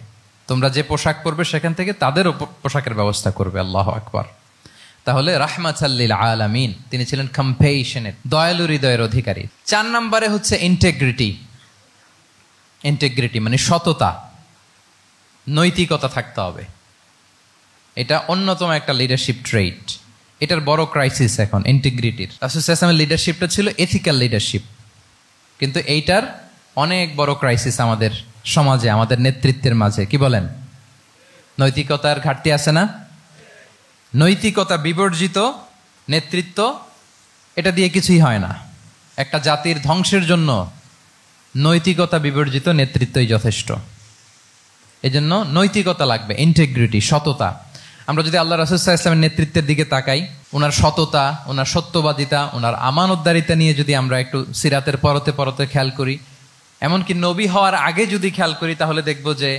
তোমরা যে পোশাক পরবে সেখান থেকে তাদেরও পোশাকের ব্যবস্থা করবে। আল্লাহু আকবার। তাহলে রাহমাতাল লিল আলামিন, তিনি ছিলেন কম্প্যাশনেট, দয়ালু হৃদয়ের অধিকারী। 4 নম্বরে হচ্ছে ইন্টিগ্রিটি। ইন্টিগ্রিটি মানে সততা, নৈতিকতা থাকতে হবে। এটা অন্যতম একটা লিডারশিপ ট্রেট। এটার বড় ক্রাইসিস এখন ইন্টিগ্রিটির। রাসূল সাল্লাল্লাহু আলাইহি ওয়াসাল্লামের লিডারশিপটা ছিল এথিক্যাল লিডারশিপ, কিন্তু এইটার অনেক বড় ক্রাইসিস আমাদের সমাজে, আমাদের নেতৃত্বের মাঝে। কি বলেন? নৈতিকতার ঘাটতি আছে না? নৈতিকতা বিবর্জিত নেতৃত্ব, এটা দিয়ে কিছুই হয় না। একটা জাতির ধ্বংসের জন্য নৈতিকতা বিবর্জিত নেতৃত্বই যথেষ্ট। এজন্য নৈতিকতা লাগবে, ইন্টিগ্রিটি, সততা। আমরা যদি আল্লাহ রাসূল সাল্লাল্লাহু আলাইহি ওয়াসাল্লামের নেতৃত্বের দিকে তাকাই, ওনার সততা, ওনার সত্যবাদিতা, ওনার আমানতদারিতা নিয়ে যদি আমরা একটু সিরাতের পরতে পরতে খেয়াল করি, এমনকি নবী হওয়ার আগে যদি খেয়াল করি, তাহলে দেখব যে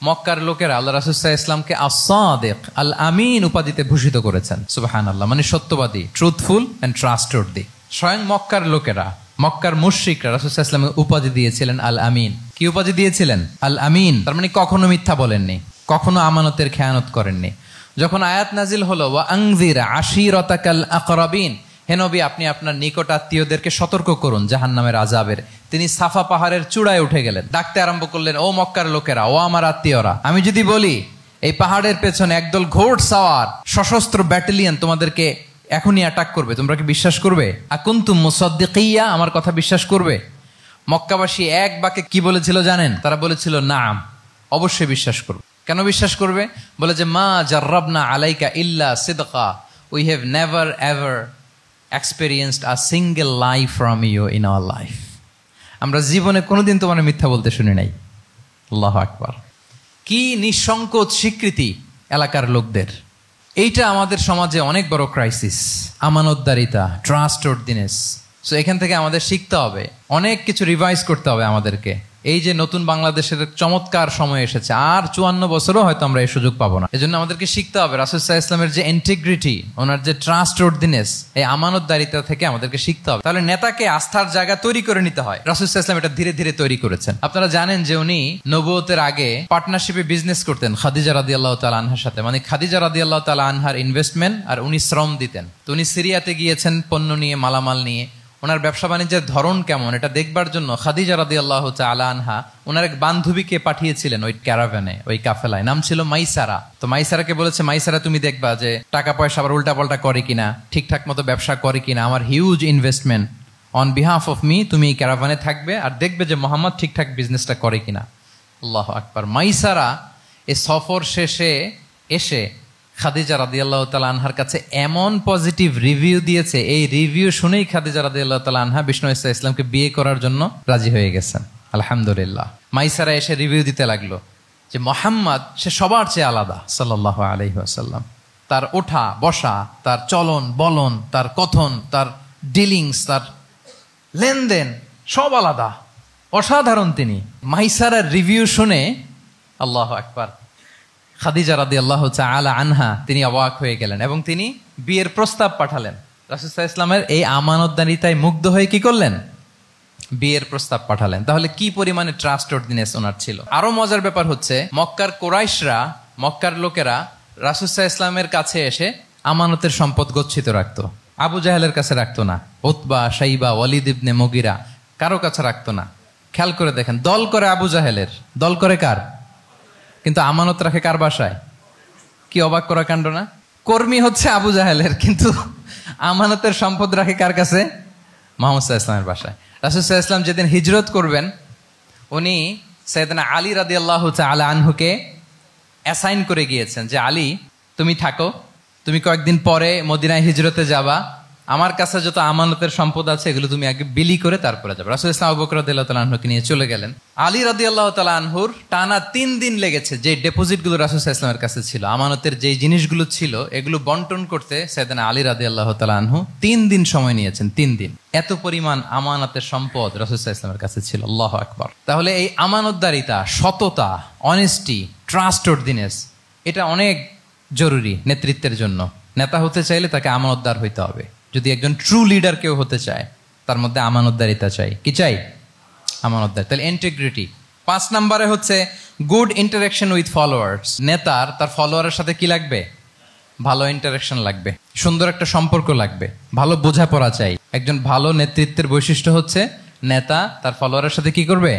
মক্কার লোকেরা আল্লাহ রাসূল সাল্লাল্লাহু আলাইহি ওয়াসাল্লামকে আস-সাদিক, আল আমিন উপাধিতে ভূষিত করেছেন। সুবহানাল্লাহ, মানে সত্যবাদী, ট্রুথফুল এন্ড ট্রাস্টওয়ার্দি। স্বয়ং মক্কার লোকেরা, মক্কার মুশরিকরা রাসূল সাল্লাল্লাহু আলাইহি ওয়াসাল্লামকে উপাধি দিয়েছিলেন আল আমিন। কি উপাধি দিয়েছিলেন? আল আমিন। তার মানে কখনো মিথ্যা বলেননি, কখনো আমানতের খেয়ানত করেননি। যখন আয়াত নাজিল হলো ওয়া আনজির আশিরাতাকাল আকরাবিন, হে নবী আপনি আপনার নিকট আত্মীয়দেরকে সতর্ক করুন জাহান্নামের আযাবের, তিনি সাফা পাহাড়ের চূড়ায় উঠে গেলেন, ডাকতে আরম্ভ করলেন, ও মক্কার লোকেরা, ও আমার আত্মীয়রা, আমি যদি বলি এই পাহাড়ের পেছনে একদল ঘোড় সাওয়ার সশস্ত্র ব্যাটালিয়ন তোমাদেরকে এখনই অ্যাটাক করবে, তোমরা কি বিশ্বাস করবে? আকুনতুম মুসাদ্দিকিয়া, আমার কথা বিশ্বাস করবে? মক্কাবাসী এক বাক্যে কি বলেছিল জানেন? তারা বলেছিল নাম, অবশ্যই বিশ্বাস করবে। কেন বিশ্বাস করবে? বলে যে মা জাররাবনা আলাইকা ইল্লা সিদকা, we have never ever experienced a single lie from you in our life. আমরা জীবনে কোনোদিন তোমার মিথ্যা বলতে শুনি নাই। আল্লাহু আকবার। কি নিঃসংকোচ স্বীকৃতি এলাকার লোকদের। এইটা আমাদের সমাজে অনেক বড় ক্রাইসিস, আমানতদারিতা, ট্রাস্টওয়ার্দিনেস। সো এখান থেকে আমাদের শিখতে হবে, অনেক কিছু রিভাইজ করতে হবে আমাদেরকে। এই যে নতুন বাংলাদেশের চমৎকার সময় এসেছে, আর 54 বছরও হয়তো আমরা এই সুযোগ পাবো না। এজন্য আমাদেরকে শিখতে হবে রাসূল সাল্লাল্লাহু আলাইহি ওয়াসাল্লামের যে ইন্টিগ্রিটি, ওনার যে ট্রাস্টওয়ার্দিনেস, এই আমানতদারিতা থেকে আমাদেরকে শিখতে হবে। তাহলে নেতাকে আস্থার জায়গা তৈরি করে নিতে হয়। রাসূল সাল্লাল্লাহু আলাইহি ওয়াসাল্লাম এটা ধীরে ধীরে তৈরি করেছেন। আপনারা জানেন যে উনি নবুয়তের আগে পার্টনারশিপে বিজনেস করতেন খাদিজা রাদিয়াল্লাহু তাআলা আনহার সাথে, মানে খাদিজা রাদিয়াল্লাহু তাআলা আনহার ইনভেস্টমেন্ট আর উনি শ্রম দিতেন। তো উনি সিরিয়াতে গিয়েছেন পণ্য নিয়ে, মালামাল নিয়ে। ওনার ব্যবসা বাণিজ্যের ধরন কেমন এটা দেখবার জন্য খাদিজা রাদিয়াল্লাহু তাআলা আনহা ওনার এক বান্ধবীকে পাঠিয়েছিলেন ওই ক্যারাভ্যানে, ওই কাফেলায়। নাম ছিল মাইসারা। তো মাইসারাকে বলেছে, মাইসারা তুমি দেখবা যে টাকা পয়সা আবার উল্টাপাল্টা করে কিনা, ঠিকঠাক মতো ব্যবসা করে কিনা, আমার huge investment, on behalf of me তুমি এই ক্যারাভ্যানে থাকবে আর দেখবে যে মোহাম্মদ ঠিকঠাক বিজনেসটা করে কিনা। আল্লাহু আকবার। মাইসারা এই সফর শেষে এসে খাদিজা রাদিয়াল্লাহু তাআলা আনহার কাছে এমন পজিটিভ রিভিউ দিয়েছে, এই রিভিউ শুনেই খাদিজা রাদিয়াল্লাহু তাআলা আনহা বিষ্ণু ইসা ইসলামকে বিয়ে করার জন্য রাজি হয়ে গেছেন। আলহামদুলিল্লাহ। মাইসারা এসে রিভিউ দিতে লাগলো যে মোহাম্মদ সে সবার চেয়ে আলাদা সাল্লাল্লাহু আলাইহি ওয়াসাল্লাম। তার ওঠা বসা, তার চলন বলন, তার কথন, তার ডিলিংস, তার লেনদেন সব আলাদা, অসাধারণ তিনি। মাইসারার রিভিউ শুনে আল্লাহু আকবার, খাদিজা রাদিয়াল্লাহু তাআলা আনহা তিনি অবাক হয়ে গেলেন এবং তিনি বিয়ের প্রস্তাব পাঠালেন। রাসূল সাল্লাল্লাহু আলাইহি ওয়াসাল্লামের এই আমানতদারিতায় মুগ্ধ হয়ে কি করলেন? বিয়ের প্রস্তাব পাঠালেন। তাহলে কি পরিমাণে ট্রাস্টওয়ার্দিনেস ওনার ছিল। আরো মজার ব্যাপার হচ্ছে, মক্কার কুরাইশরা, মক্কার লোকেরা রাসূল সাল্লাল্লাহু আলাইহি ওয়াসাল্লামের কাছে এসে আমানতের সম্পদ গচ্ছিত রাখতো। আবু জাহেলের কাছে রাখতো না, উতবা, শাইবা, ওয়ালিদ ইবনে মুগিরা কারো কাছে রাখতো না। খেয়াল করে দেখেন, দল করে আবু জাহেলের, দল করে কার? কিন্তু আমানত রাখে কার বাসায়? কি অবাক করা কাণ্ড না? কর্মী হচ্ছে আবু জাহেলের, কিন্তু আমানতের সম্পদ রাখে কার কাছে? মুহাম্মদ সাল্লাল্লাহু আলাইহি ওয়াসাল্লামের বাসায়। রাসূল সাল্লাল্লাহু আলাইহি ওয়াসাল্লাম যেদিন হিজরত করবেন, উনি সাইয়েদনা আলী রাদিয়াল্লাহু তাআলা আনহুকে অ্যাসাইন করে গিয়েছেন যে আলী তুমি থাকো, তুমি কয়েকদিন পরে মদিনায় হিজরতে যাবা, আমার কাছে যত আমানতের সম্পদ আছে এগুলো তুমি আগে বিলি করে তারপরে যাবে। রাসূল সাল্লাল্লাহু আলাইহি ওয়া সাল্লাম আবু বকর রাদিয়াল্লাহু তাআলা আনহুকে নিয়ে চলে গেলেন। আলী রাদিয়াল্লাহু তাআলা আনহুর টানা 3 দিন লেগেছে যে ডেপোজিট গুলো রাসূল সাল্লাল্লাহু আলাইহি ওয়াসাল্লামের কাছে ছিল, আমানতের যে জিনিসগুলো ছিল এগুলো বন্টন করতে সাইয়েদনা আলী রাদিয়াল্লাহু তাআলা আনহু 3 দিন সময় নিয়েছেন। 3 দিন। এত পরিমাণ আমানতের সম্পদ রাসূল সাল্লাল্লাহু আলাইহি ওয়াসাল্লামের কাছে ছিল। আল্লাহু আকবার। তাহলে এই আমানতদারিতা, সততা, অনেস্টি, ট্রাস্টওয়ার্দিনেস এটা অনেক জরুরি নেতৃত্বের জন্য। নেতা হতে চাইলে তাকে আমানতদার হইতে হবে। যদি একজন ট্রু লিডার কেউ হতে চায়, তার মধ্যে আমানতদারিতা চাই। কি চাই? আমানতদার। তাহলে ইন্টিগ্রিটি। 5 নম্বরে হচ্ছে গুড ইন্টারাকশন উইথ ফলোয়ার্স। নেতার তার ফলোয়ারের সাথে কি লাগবে? ভালো ইন্টারাকশন লাগবে, সুন্দর একটা সম্পর্ক লাগবে, ভালো বোঝাপড়া চাই। একজন ভালো নেতৃত্বের বৈশিষ্ট্য হচ্ছে নেতা তার ফলোয়ারের সাথে কি করবে?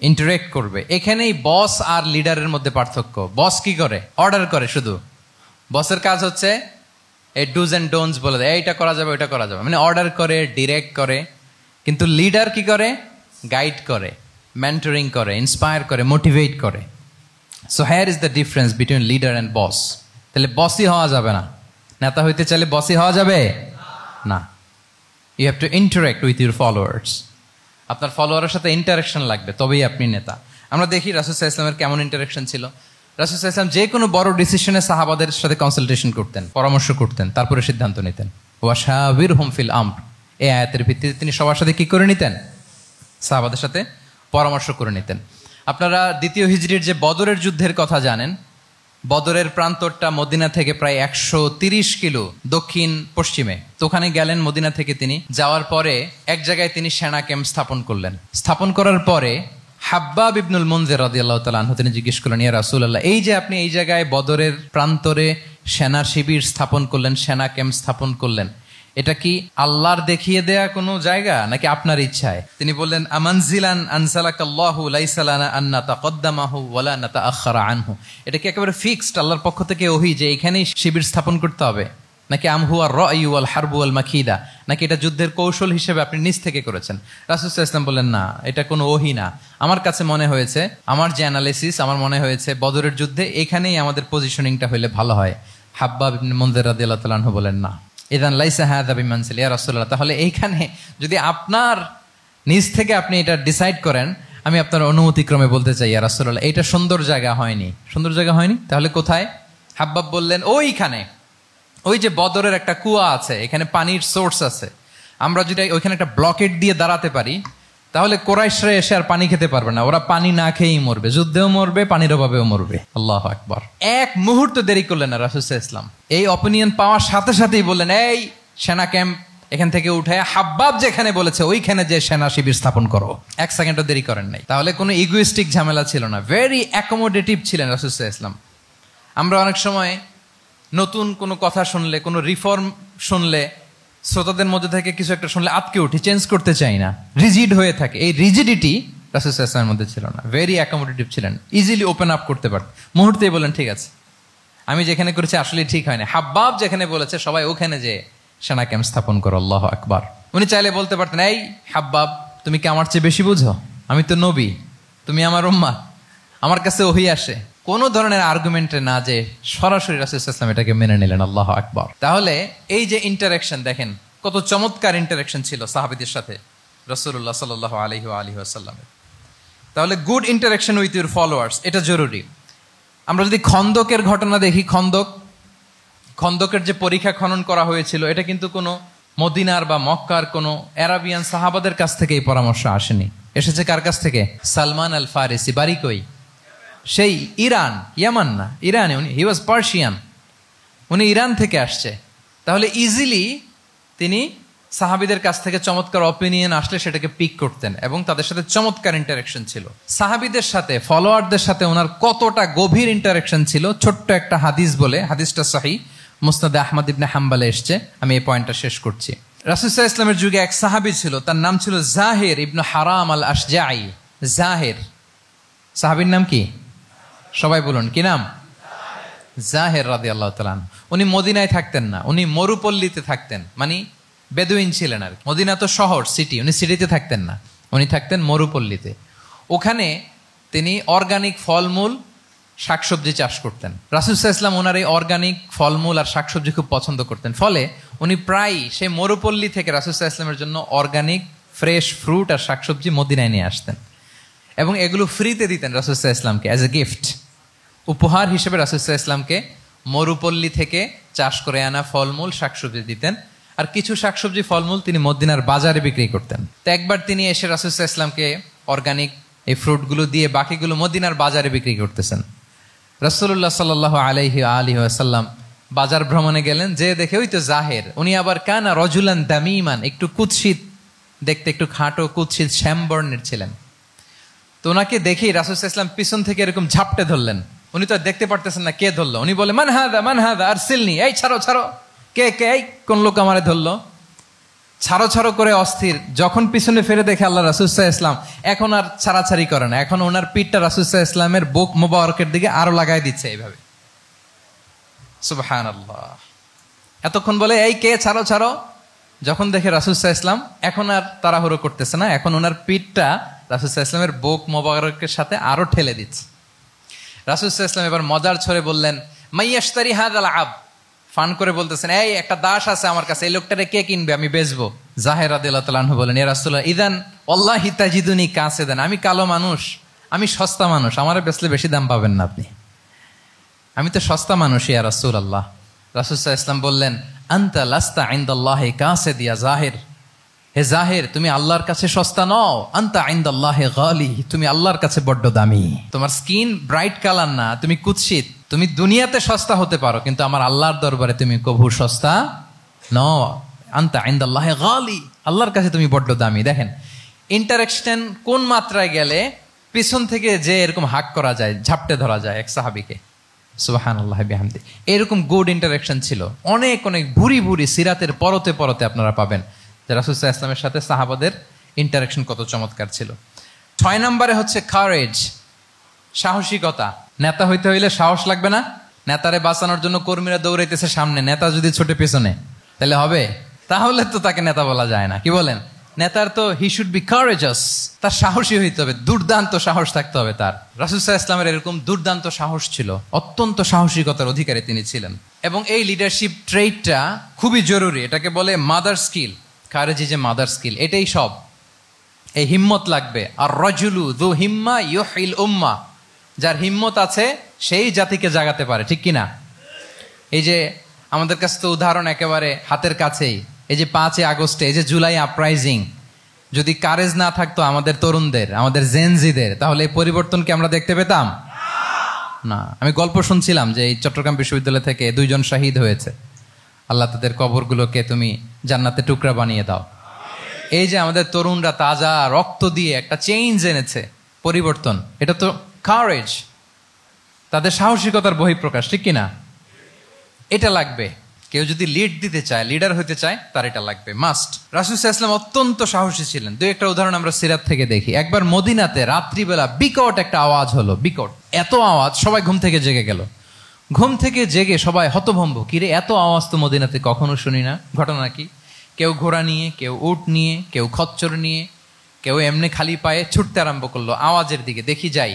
ইন্টারেক্ট করবে। এখানেই বস আর লিডারের মধ্যে পার্থক্য। বস কি করে? অর্ডার করে শুধু। বসের কাজ হচ্ছে এই ডুজ এন্ড ডোন্টস বলে দেয়, এইটা করা যাবে ওইটা করা যাবে, মানে অর্ডার করে, ডিরেক্ট করে। কিন্তু লিডার কি করে? গাইড করে, মেন্টরিং করে, ইন্সপায়ার করে, মোটিভেট করে। So here is the difference between leader and boss. তাহলে বসই হওয়া যাবে না। নেতা হইতে চাইলে বসই হওয়া যাবে না। You have to interact with your followers. আপনার ফলোয়ারের সাথে ইন্টারাকশন লাগবে, তবেই আপনি নেতা। আমরা দেখি রাসূল সাল্লাল্লাহু আলাইহি ওয়াসাল্লামের কেমন ইন্টারাকশন ছিল। রাসূল সাল্লাল্লাহু আলাইহি ওয়াসাল্লাম যে কোনো বড় ডিসিশনে সাহাবাদের সাথে কনসালটেশন করতেন, পরামর্শ করতেন, তারপরে সিদ্ধান্ত নিতেন। ওয়াশাবিরহুম ফিল আমর, এই আয়াতের ভিত্তিতে তিনি সবার সাথে কি করে নিতেন? সাহাবাদের সাথে পরামর্শ করে নিতেন। আপনারা দ্বিতীয় হিজরির যে বদরের যুদ্ধের কথা জানেন, বদরের প্রান্তরটা মদিনা থেকে প্রায় 130 কিলো দক্ষিণ পশ্চিমে। তো ওখানে গেলেন মদিনা থেকে তিনি। যাওয়ার পরে এক জায়গায় তিনি সেনা ক্যাম্প স্থাপন করলেন। স্থাপন করার পরে হাব্বাব ইবনুল মুনজির রাদিয়াল্লাহু তাআলা আনহু তিনি জিজ্ঞেস করলেন, ইয়া রাসূলুল্লাহ, এই যে আপনি এই জায়গায় বদরের প্রান্তরে সেনা শিবির স্থাপন করলেন, সেনা ক্যাম্প স্থাপন করলেন, এটা কি আল্লাহর দেখিয়ে দেয়া কোনো জায়গা নাকি আপনার ইচ্ছায়? তিনি বললেন, আমানজিলান আনসালাকাল্লাহু লাইসা লানা আন নাতাকদ্দামাহু ওয়ালা নাতাআখারা আনহু। এটা কি একেবারে ফিক্সড আল্লাহর পক্ষ থেকে ওহী যে এখানেই শিবির স্থাপন করতে হবে, নাকি আমহুয়া রায়ু ওয়াল হারবু ওয়াল মাকিদা, নাকি এটা যুদ্ধের কৌশল হিসেবে আপনি নিজ থেকে করেছেন? রাসূল সাল্লাল্লাহু আলাইহি ওয়াসাল্লাম বললেন, না, এটা কোনো ওহী না, আমার কাছে মনে হয়েছে, আমার যে অ্যানালিসিস, আমার মনে হয়েছে বদরের যুদ্ধে এখানেই আমাদের পজিশনিংটা হইলে ভালো হয়। হাব্বাব ইবনে মুনজির রাদিয়াল্লাহু তাআলা আনহু বলেন, না, ইদান লাইসা হাযা বিমানসিল ইয়া রাসূলুল্লাহ, তাহলে এইখানে যদি আপনার নিজ থেকে আপনি এটা ডিসাইড করেন, আমি আপনার অনুমতিক্রমে বলতে চাই ইয়া রাসূলুল্লাহ, এটা সুন্দর জায়গা হয়নি। সুন্দর জায়গা হয়নি? তাহলে কোথায়? হাব্বাব বললেন, ওইখানে, ওই যে বদরের একটা কুয়া আছে, এখানে পানির সোর্স আছে, আমরা যদি ওইখানে একটা ব্লকেট দিয়ে দাঁড়াতে পারি, তাহলে কোরাইশরা এসে আর পানি খেতে পারবে না, ওরা পানি না খেয়েই মরবে, যুদ্ধেও মরবে, পানির অভাবেও মরবে। আল্লাহু আকবার। এক মুহূর্ত দেরি করলেন না রাসূল সাল্লাল্লাহু আলাইহি ওয়াসাল্লাম। এই অপিনিয়ন পাওয়ার সাথে সাথেই বললেন, এই সেনা ক্যাম্প এখান থেকে উঠে হাব্বাব যেখানে বলেছে ওইখানে যে সেনা শিবির স্থাপন করো। এক সেকেন্ডও দেরি করেন নাই। তাহলে কোনো ইগোইস্টিক ঝামেলা ছিল না, ভেরি অ্যাকোমোডেটিভ ছিলেন রাসূল সাল্লাল্লাহু আলাইহি ওয়াসাল্লাম। আমরা অনেক সময় নতুন কোনো কথা শুনলে, কোনো রিফর্ম শুনলে, শ্রোতাদের মধ্যে থেকে কিছু একটা শুনলে আটকে উঠি, চেঞ্জ করতে চাই না, রিজিড হয়ে থাকে। এই রিজিডিটি রাসূল সাল্লাল্লাহু আলাইহি ওয়াসাল্লামের মধ্যে ছিল না, ভেরি অ্যাকোমোডেটিভ ছিলেন, ইজিলি ওপেন আপ করতে পারতেন। মুহূর্তেই বলেন, ঠিক আছে, আমি যেখানে করেছি আসলে ঠিক হয়নি, হাব্বাব যেখানে বলেছে সবাই ওখানে যে সেনা ক্যাম্প স্থাপন করো। আল্লাহু আকবার। উনি চাইলে বলতে পারতেন, এই হাব্বাব, তুমি কি আমার চেয়ে বেশি বুঝো? আমি তো নবী, তুমি আমার উম্মাহ, আমার কাছে ওহী আসে। কোনো ধরনের আর্গুমেন্টে না যে সরাসরি রাসূল সাল্লাল্লাহু আলাইহি ওয়াসাল্লাম এটাকে মেনে নিলেন। আল্লাহু আকবার। তাহলে এই যে ইন্টারাকশন, দেখেন কত চমৎকার ইন্টারাকশন ছিল সাহাবীদের সাথে রাসূলুল্লাহ সাল্লাল্লাহু আলাইহি ওয়াসাল্লামের। তাহলে good interaction with your followers, এটা জরুরি। আমরা যদি খন্দকের ঘটনা দেখি, খন্দকের যে পরীক্ষা খনন করা হয়েছিল, এটা কিন্তু কোনো মদিনার বা মক্কার কোনো আরাবিয়ান সাহাবাদের কাছ থেকে এই পরামর্শ আসেনি। এসেছে কার কাছ থেকে? সালমান আল ফারিসি, বাড়ি কই? সেই ইরান, ইয়ামান না, ইরানে। উনি হি ওয়াজ পার্সিয়ান, উনি ইরান থেকে আসছে। তাহলে ইজিলি তিনি সাহাবীদের কাছ থেকে চমৎকার অপিনিয়ন আসলে সেটাকে পিক করতেন এবং তাদের সাথে চমৎকার ইন্টারাকশন ছিল। সাহাবীদের সাথে, ফলোয়ারদের সাথে ওনার কতটা গভীর ইন্টারাকশন ছিল, ছোট্ট একটা হাদিস বলে, হাদিসটা সহিহ, মুসনাদে আহমদ ইবনে হাম্বালে এসছে। আমি এই পয়েন্টটা শেষ করছি। রাসূল সাল্লাল্লাহু আলাইহি ওয়াসাল্লামের যুগে এক সাহাবী ছিল, তার নাম ছিল জাহির ইবনে হারাম আল আশজাঈ। জাহির, সাহাবীর নাম কি? সবাই বলুন, কি নাম? জাহির রাদিয়াল্লাহু তাআলা। উনি মদিনায় থাকতেন না, উনি মরুপল্লীতে থাকতেন, মানে বেদুইন ছিলেন আর। মদিনা তো শহর, সিটি, উনি সিটিতে থাকতেন না, উনি থাকতেন মরুপল্লীতে। ওখানে তিনি অর্গানিক ফলমূল, শাকসবজি চাষ করতেন। রাসূল সাল্লাল্লাহু আলাইহি ওয়াসাল্লাম ওনার এই অর্গানিক ফলমূল আর শাকসবজি খুব পছন্দ করতেন। ফলে উনি প্রায় সেই মরুপল্লী থেকে রাসূল সাল্লাল্লাহু আলাইহি ওয়াসাল্লামের জন্য অর্গানিক ফ্রেশ ফ্রুট আর শাকসবজি মদিনায় নিয়ে আসতেন এবং এগুলো ফ্রিতে দিতেন রাসূল সাল্লাল্লাহু আলাইহি ওয়াসাল্লামকে অ্যাজ এ গিফট। উপহার হিসেবে রাসূল সাল্লাল্লাহু আলাইহি ওয়াসাল্লামকে মরুপল্লী থেকে চাষ করে আনা ফলমূল শাকসবজি দিতেন। আর কিছু শাকসবজি ফলমূল তিনি মদিনার বাজারে বিক্রি করতেন। তো একবার তিনি এসে রাসূল সাল্লাল্লাহু আলাইহি ওয়াসাল্লামকে অর্গানিক এই ফ্রুটগুলো দিয়ে বাকিগুলো মদিনার বাজারে বিক্রি করতেছেন। রাসূলুল্লাহ সাল্লাল্লাহু আলাইহি ওয়াসাল্লাম বাজার ভ্রমণে গেলেন, যে দেখে ওই তো জাহের, উনি আবার কানা রজুলান দামিমান, একটু কুৎসিত দেখতে, একটু খাটো কুৎসিত শ্যামবর্ণের ছিলেন। তো ওনাকে দেখেই রাসূল সাল্লাল্লাহু আলাইহি ওয়াসাল্লাম পিছন থেকে এরকম ঝাপটে ধরলেন। উনি তো দেখতে পারতেছেন না কে ধরলো। উনি বলে, মান হাদা আরসিলনি, এই ছাড়ো ছাড়ো, কে কে, এই কোন লোক আমারে ধরলো? ছাড়ো ছাড়ো করে অস্থির। যখন পিছনে ফিরে দেখে আল্লাহ রাসূল সাল্লাল্লাহু আলাইহি ওয়াসাল্লাম, এখন আর ছাড়াছাড়ি করে না, এখন ওনার পিঠটা রাসূল সাল্লাল্লাহু আলাইহি ওয়াসাল্লামের বুক মোবারকের দিকে আরো লাগাই দিচ্ছে এইভাবে। সুবহানাল্লাহ। এতক্ষণ বলে, এই কে, ছাড়ো ছাড়ো। যখন দেখে রাসূল সাল্লাল্লাহু আলাইহি ওয়াসাল্লাম এখন আর তাড়াহুড়ো করতেছে না, এখন ওনার পিঠটা রাসূল সাল্লাল্লাহু আলাইহি ওয়াসাল্লামের বুক মোবারকের সাথে আরো ঠেলে দিচ্ছে। রাসূল সাল্লাল্লাহু আলাইহি ওয়াসাল্লাম এবার মজার ছড়ে বললেন, মাইয়াশতারি হাযাল আব, ফান করে বলতেছেন, এই একটা দাস আছে আমার কাছে, এই লোকটারে কে কিনবে, আমি বেচবো। জাহির রাদিয়াল্লাহু তাআলা আনহু বলেন, ইয়া রাসূলুল্লাহ, ইদান ওয়াল্লাহি তাজিদুনি কাসিদান, আমি কালো মানুষ, আমি সস্তা মানুষ, আমারে বেচলে বেশি দাম পাবেন না আপনি। আমি তো সস্তা মানুষ ইয়া রাসূলুল্লাহ। রাসূল সাল্লাল্লাহু আলাইহি ওয়াসাল্লাম বললেন, আনতা লাস্তা ইনদাল্লাহি কাসিদ ইয়া জাহির। হে জাহির, তুমি আল্লাহর কাছে সস্তা নও। আনতা ইনদাল্লাহি গালি, তুমি আল্লাহর কাছে বড্ড দামি। তোমার স্কিন ব্রাইট কালার না, তুমি কুৎসিত। তুমি দুনিয়াতে সস্তা হতে পারো, কিন্তু আমার আল্লাহর দরবারে তুমি কভু সস্তা নও। আনতা ইনদাল্লাহি গালি, আল্লাহর কাছে তুমি বড্ড দামি। দেখেন ইন্টারেকশন কোন মাত্রায় গেলে পিছন থেকে যে এরকম হাক করা যায়, ঝাপটে ধরা যায় এক সাহাবীকে। সুবহানাল্লাহি বিহামদি। এরকম গুড ইন্টারেকশন ছিল। অনেক অনেক ভুরি ভুরি সিরাতের পরতে পরতে আপনারা পাবেন যে রাসূল সাল্লাল্লাহু আলাইহি ওয়াসাল্লামের সাথে সাহাবাদের ইন্টারেকশন কত চমৎকার ছিল। 6 নম্বরে হচ্ছে কারেজ, সাহসিকতা। নেতা হইতে হইলে সাহস লাগবে না? নেতারে বাঁচানোর জন্য কর্মীরা দৌড়াইতেছে সামনে, নেতা যদি ছোটে পেছনে, তাহলে হবে? তাহলে তো তাকে নেতা বলা যায় না। কি বলেন? নেতার তো হি শুড বি কারেজাস, তার সাহসী হইতে হবে, দুর্দান্ত সাহস থাকতে হবে তার। রাসূল সাল্লাল্লাহু আলাইহি ওয়াসাল্লামের এরকম দুর্দান্ত সাহস ছিল, অত্যন্ত সাহসিকতার অধিকারী তিনি ছিলেন। এবং এই লিডারশিপ ট্রেটটা খুবই জরুরি, এটাকে বলে mother skill. Courage is a mother skill, এটাই সব। এই হিম্মত লাগবে। আর রাজুলু যু হিম্মা ইউহিল উম্মাহ, যার হিম্মত আছে সেই জাতিকে জাগাতে পারে, ঠিক কিনা? এই যে আমাদের কাছে তো উদাহরণ একেবারে হাতের কাছেই, এই যে 5 আগস্টে, এই যে জুলাই আপরাইজিং, যদি কারেজ না থাকতো আমাদের তরুণদের, আমাদের জেনজিদের, তাহলে এই পরিবর্তন কি আমরা দেখতে পেতাম? না। আমি গল্প শুনছিলাম যে এই চট্টগ্রাম বিশ্ববিদ্যালয় থেকে 2 জন শহীদ হয়েছে। আল্লাহ তাদের কবরগুলোকে তুমি জান্নাতে টুকরা বানিয়ে দাও। এই যে আমাদের তরুণরা তাজা রক্ত দিয়ে একটা চেঞ্জ এনেছে, পরিবর্তন, এটা তো কারেজ, তাদের সাহসিকতার বহিঃপ্রকাশ, ঠিক কিনা? এটা লাগবে। কেউ যদি লিড দিতে চায়, লিডার হতে চায়, তার এটা লাগবে, মাস্ট। রাসূল সাল্লাল্লাহু আলাইহি ওয়াসাল্লাম অত্যন্ত সাহসী ছিলেন। 2-1টা উদাহরণ আমরা সিরাত থেকে দেখি। একবার মদিনাতে রাত্রিবেলা বিকট একটা আওয়াজ হলো, বিকট এত আওয়াজ, সবাই ঘুম থেকে জেগে গেল। ঘুম থেকে জেগে সবাই হতভম্ব, কিরে এত আওয়াজ তো মদিনাতে কখনো শুনি না, ঘটনা কি? কেউ ঘোড়া নিয়ে, কেউ উট নিয়ে, কেউ খচ্চর নিয়ে, কেউ এমনি খালি পায়ে ছুটতে আরম্ভ করলো আওয়াজের দিকে, দেখি যাই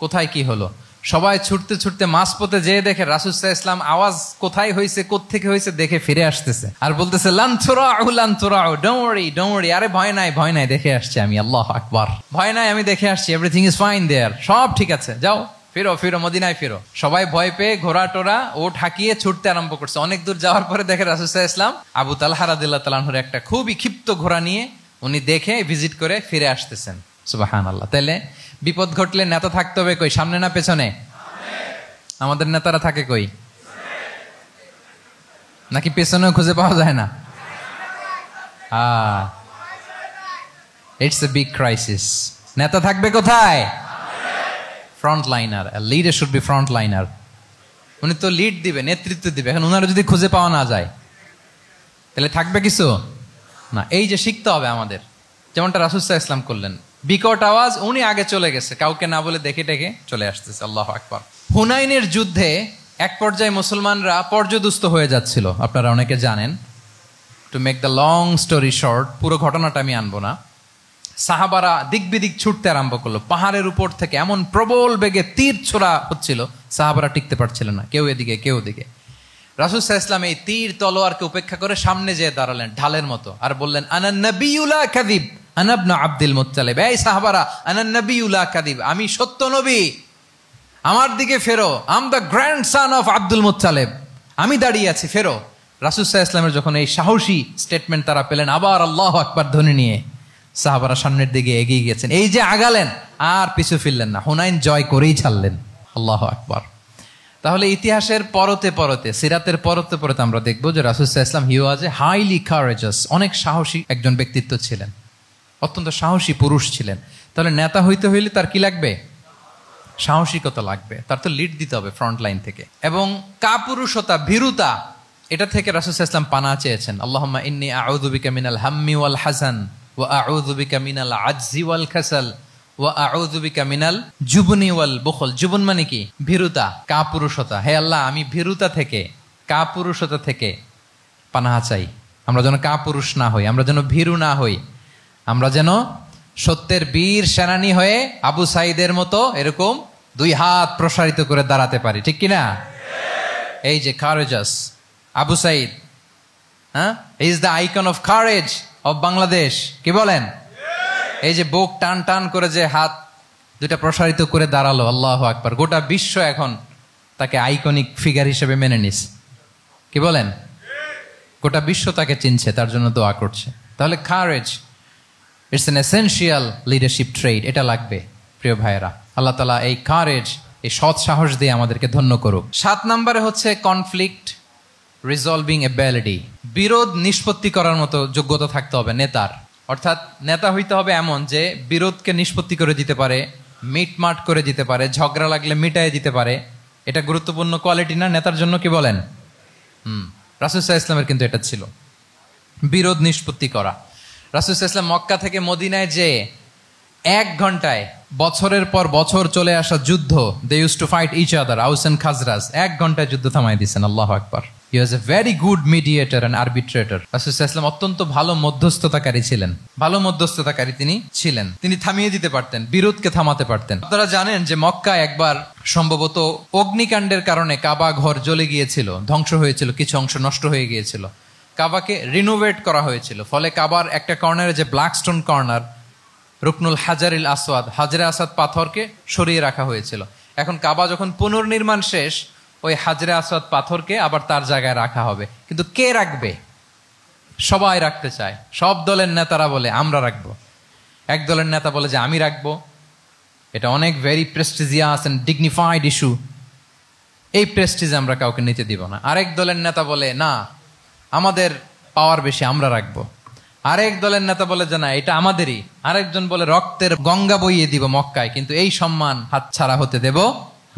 কোথায় কি হলো। সবাই ছুটতে ছুটতে মাঝপথে যেয়ে দেখে রাসূল সাল্লাল্লাহু আলাইহি ওয়াসাল্লাম আওয়াজ কোথায় হয়েছে, কোত্থেকে হয়েছে দেখে ফিরে আসতেছে, আর বলতেছে লান তুরাউ, ডোন্ট ওয়ারি, আরে ভয় নাই, ভয় নাই, দেখে আসছি আমি, আল্লাহু আকবার, ভয় নাই, আমি দেখে আসছি, এভরিথিং ইজ ফাইন দেয়ার, সব ঠিক আছে, যাও ফিরো মদিনায় ফিরো। সবাই ভয় পেয়ে ঘোড়া টোরা ওট হাঁকিয়ে ছুটতে আরম্ভ করছে। অনেক দূর যাওয়ার পরে দেখে রাসূল সাল্লাল্লাহু আলাইহি ওয়াসাল্লাম আবু তালহা রাদিয়াল্লাহু তাআলা আনহুর একটা খুবই ক্ষিপ্ত ঘোড়া নিয়ে উনি দেখে ভিজিট করে ফিরে আসতেছেন। সুবহানাল্লাহ। তাহলে বিপদ ঘটলে নেতা থাকতে হবে কই, সামনে না পেছনে? আমাদের নেতারা থাকে কই? নাকি পেছনেও খুঁজে পাওয়া যায় না? It's a big crisis. নেতা থাকবে কোথায়? Front liner. Leader should be front liner. উনি তো লিড দিবে, নেতৃত্ব দিবে। এখন ওনারা যদি খুঁজে পাওয়া না যায়, তাহলে থাকবে কিছু না। এই যে শিখতে হবে আমাদের, যেমনটা রাসূল সাল্লাল্লাহু আলাইহি ওয়াসাল্লাম করলেন। বিকট আওয়াজ, উনি আগে চলে গেছে, কাউকে না বলে দেখে টেকে চলে আসতেছে। আল্লাহু আকবার। হুনাইনের যুদ্ধে এক পর্যায়ে মুসলমানরা পর্যদুস্ত হয়ে যাচ্ছিল, আপনারা অনেকে জানেন। To make the long story short, পুরো ঘটনাটা আমি আনবো না। সাহাবারা দিক বিদিক ছুটতে আরম্ভ করলো। পাহাড়ের উপর থেকে এমন প্রবল বেগে তীর ছোড়া হচ্ছিল, সাহাবারা টিকতে পারছিলেন না, কেউ এদিকে কেউ ওদিকে। রাসূল সাল্লাল্লাহু আলাইহি ওয়াসাল্লাম এই তীর তলোয়ারকে উপেক্ষা করে সামনে যেয়ে দাঁড়ালেন ঢালের মতো, আর বললেন আনা নবিয়্যু লা কাযিব আনা ইবনু আব্দুল মুত্তালিব। এই সাহাবারা, আনা নবিয়্যু লা কাযিব, আমি সত্য নবী, আমার দিকে ফেরো, I'm the grandson of Abdul Muttalib, আমি দাঁড়িয়ে আছি, ফেরো। রাসূল সাল্লাল্লাহু আলাইহি ওয়াসাল্লামের যখন এই সাহসী স্টেটমেন্ট তারা পেলেন, আবার আল্লাহু আকবার ধ্বনি নিয়ে সাহাবারা সামনের দিকে এগিয়ে গেছেন। এই যে আগালেন, আর পিছু ফিরলেন না, হুনাইন জয় করেই ছাড়লেন। আল্লাহু আকবার। তাহলে ইতিহাসের পরতে পরতে, সিরাতের পরতে পরতে আমরা দেখবো যে রাসূল সাল্লাল্লাহু আলাইহি ওয়াসাল্লাম হি ওয়াজ এ হাইলি কারেজাস, অনেক সাহসী একজন ব্যক্তিত্ব ছিলেন, অত্যন্ত সাহসী পুরুষ ছিলেন। তাহলে নেতা হইতে হইলে তার কি লাগবে? সাহসিকতা লাগবে, তার তো লিড দিতে হবে ফ্রন্ট লাইন থেকে। এবং কাপুরুষতা, ভীরুতা, এটা থেকে রাসূল সাল্লাল্লাহু আলাইহি ওয়াসাল্লাম পানাহ চেয়েছেন। আল্লাহুম্মা ইন্নী আউযু বিকা মিনাল হাম্মি ওয়াল হাসান ওয়া আউযু বিকা মিনাল আজজি ওয়াল কাসাল ওয়া আউযু বিকা মিনাল জুবনি ওয়াল বুখল। জুবন মানে কি? ভীরুতা, কাপুরুষতা। হে আল্লাহ, আমি ভীরুতা থেকে, কাপুরুষতা থেকে পানাহ চাই। আমরা যেন কাপুরুষ না হই, আমরা যেন ভীরু না হই, আমরা যেন সত্যের বীর সেনানী হয়ে আবু সাঈদের মতো এরকম 2 হাত প্রসারিত করে দাঁড়াতে পারি, ঠিক কিনা? এই যে কারেজাস আবু সাঈদ, হ্যাঁ, is the icon of courage of Bangladesh. কি বলেন? এই যে বুক টান টান করে যে হাত 2টা প্রসারিত করে দাঁড়ালো, আল্লাহু আকবার। গোটা বিশ্ব এখন তাকে আইকনিক ফিগার হিসেবে মেনে নিস, কি বলেন? গোটা বিশ্ব তাকে চিনছে, তার জন্য দোয়া করছে। তাহলে courage it's an essential leadership trade, এটা লাগবে প্রিয় ভাইয়েরা। আল্লাহ তাআলা এই কারেজ, এই সৎ সাহস দিয়ে আমাদেরকে ধন্য করুক। 7 নম্বরে হচ্ছে কনফ্লিক্ট রিজলভিং এবিলিটি, বিরোধ নিষ্পত্তি করার মতো যোগ্যতা থাকতে হবে নেতার। অর্থাৎ নেতা হইতে হবে এমন যে বিরোধকে নিষ্পত্তি করে দিতে পারে, মিটমাট করে দিতে পারে, ঝগড়া লাগলে মিটায়ে দিতে পারে। এটা গুরুত্বপূর্ণ কোয়ালিটি না নেতার জন্য, কি বলেন? রাসূল সাল্লাল্লাহু আলাইহি ওয়াসাল্লামের কিন্তু এটা ছিল, বিরোধ নিষ্পত্তি করা। রাসূল সাল্লাল্লাহু আলাইহি ওয়াসাল্লাম মক্কা থেকে মদিনায় যে 1 ঘন্টায় বছরের পর বছর চলে আসা যুদ্ধ, they use to fight each other, Aws and Khazraj, 1 ঘন্টায় যুদ্ধ থামাই দিয়েছেন। আল্লাহু আকবার। He was a very good mediator and arbitrator. রাসূল সাল্লাল্লাহু আলাইহি ওয়াসাল্লাম অত্যন্ত ভালো মধ্যস্থতাকারী ছিলেন, ভালো মধ্যস্থতাকারী তিনি ছিলেন। তিনি থামিয়ে দিতে পারতেন, বিরোধকে থামাতে পারতেন। আপনারা জানেন যে মক্কায় একবার সম্ভবত অগ্নিকাণ্ডের কারণে কাবা ঘর জ্বলে গিয়েছিল, ধ্বংস হয়েছিল, কিছু অংশ নষ্ট হয়ে গিয়েছিল। কাবাকে রিনোভেট করা হয়েছিল, ফলে কাবার একটা কর্নারে যে ব্ল্যাক স্টোন কর্নার, রুকনুল হাজারিল আসওয়াদ, হাজরে আসাদ পাথরকে সরিয়ে রাখা হয়েছিল। এখন কাবা যখন পুনর্নির্মাণ শেষ, ওই হাজরে আসওয়াদ পাথরকে আবার তার জায়গায় রাখা হবে। কিন্তু কে রাখবে? সবাই রাখতে চায়, সব দলের নেতারা বলে আমরা রাখবো। এক দলের নেতা বলে যে আমি রাখবো, এটা অনেক very prestigious and dignified issue, এই প্রেস্টিজ আমরা কাউকে নিতে দিব না। আরেক দলের নেতা বলে না, আমাদের পাওয়ার বেশি, আমরা রাখবো। আরেক দলের নেতা বলে যে না, এটা আমাদেরই। আরেকজন বলে রক্তের গঙ্গা বইয়ে দিব মক্কায়, কিন্তু এই সম্মান হাতছাড়া হতে দেব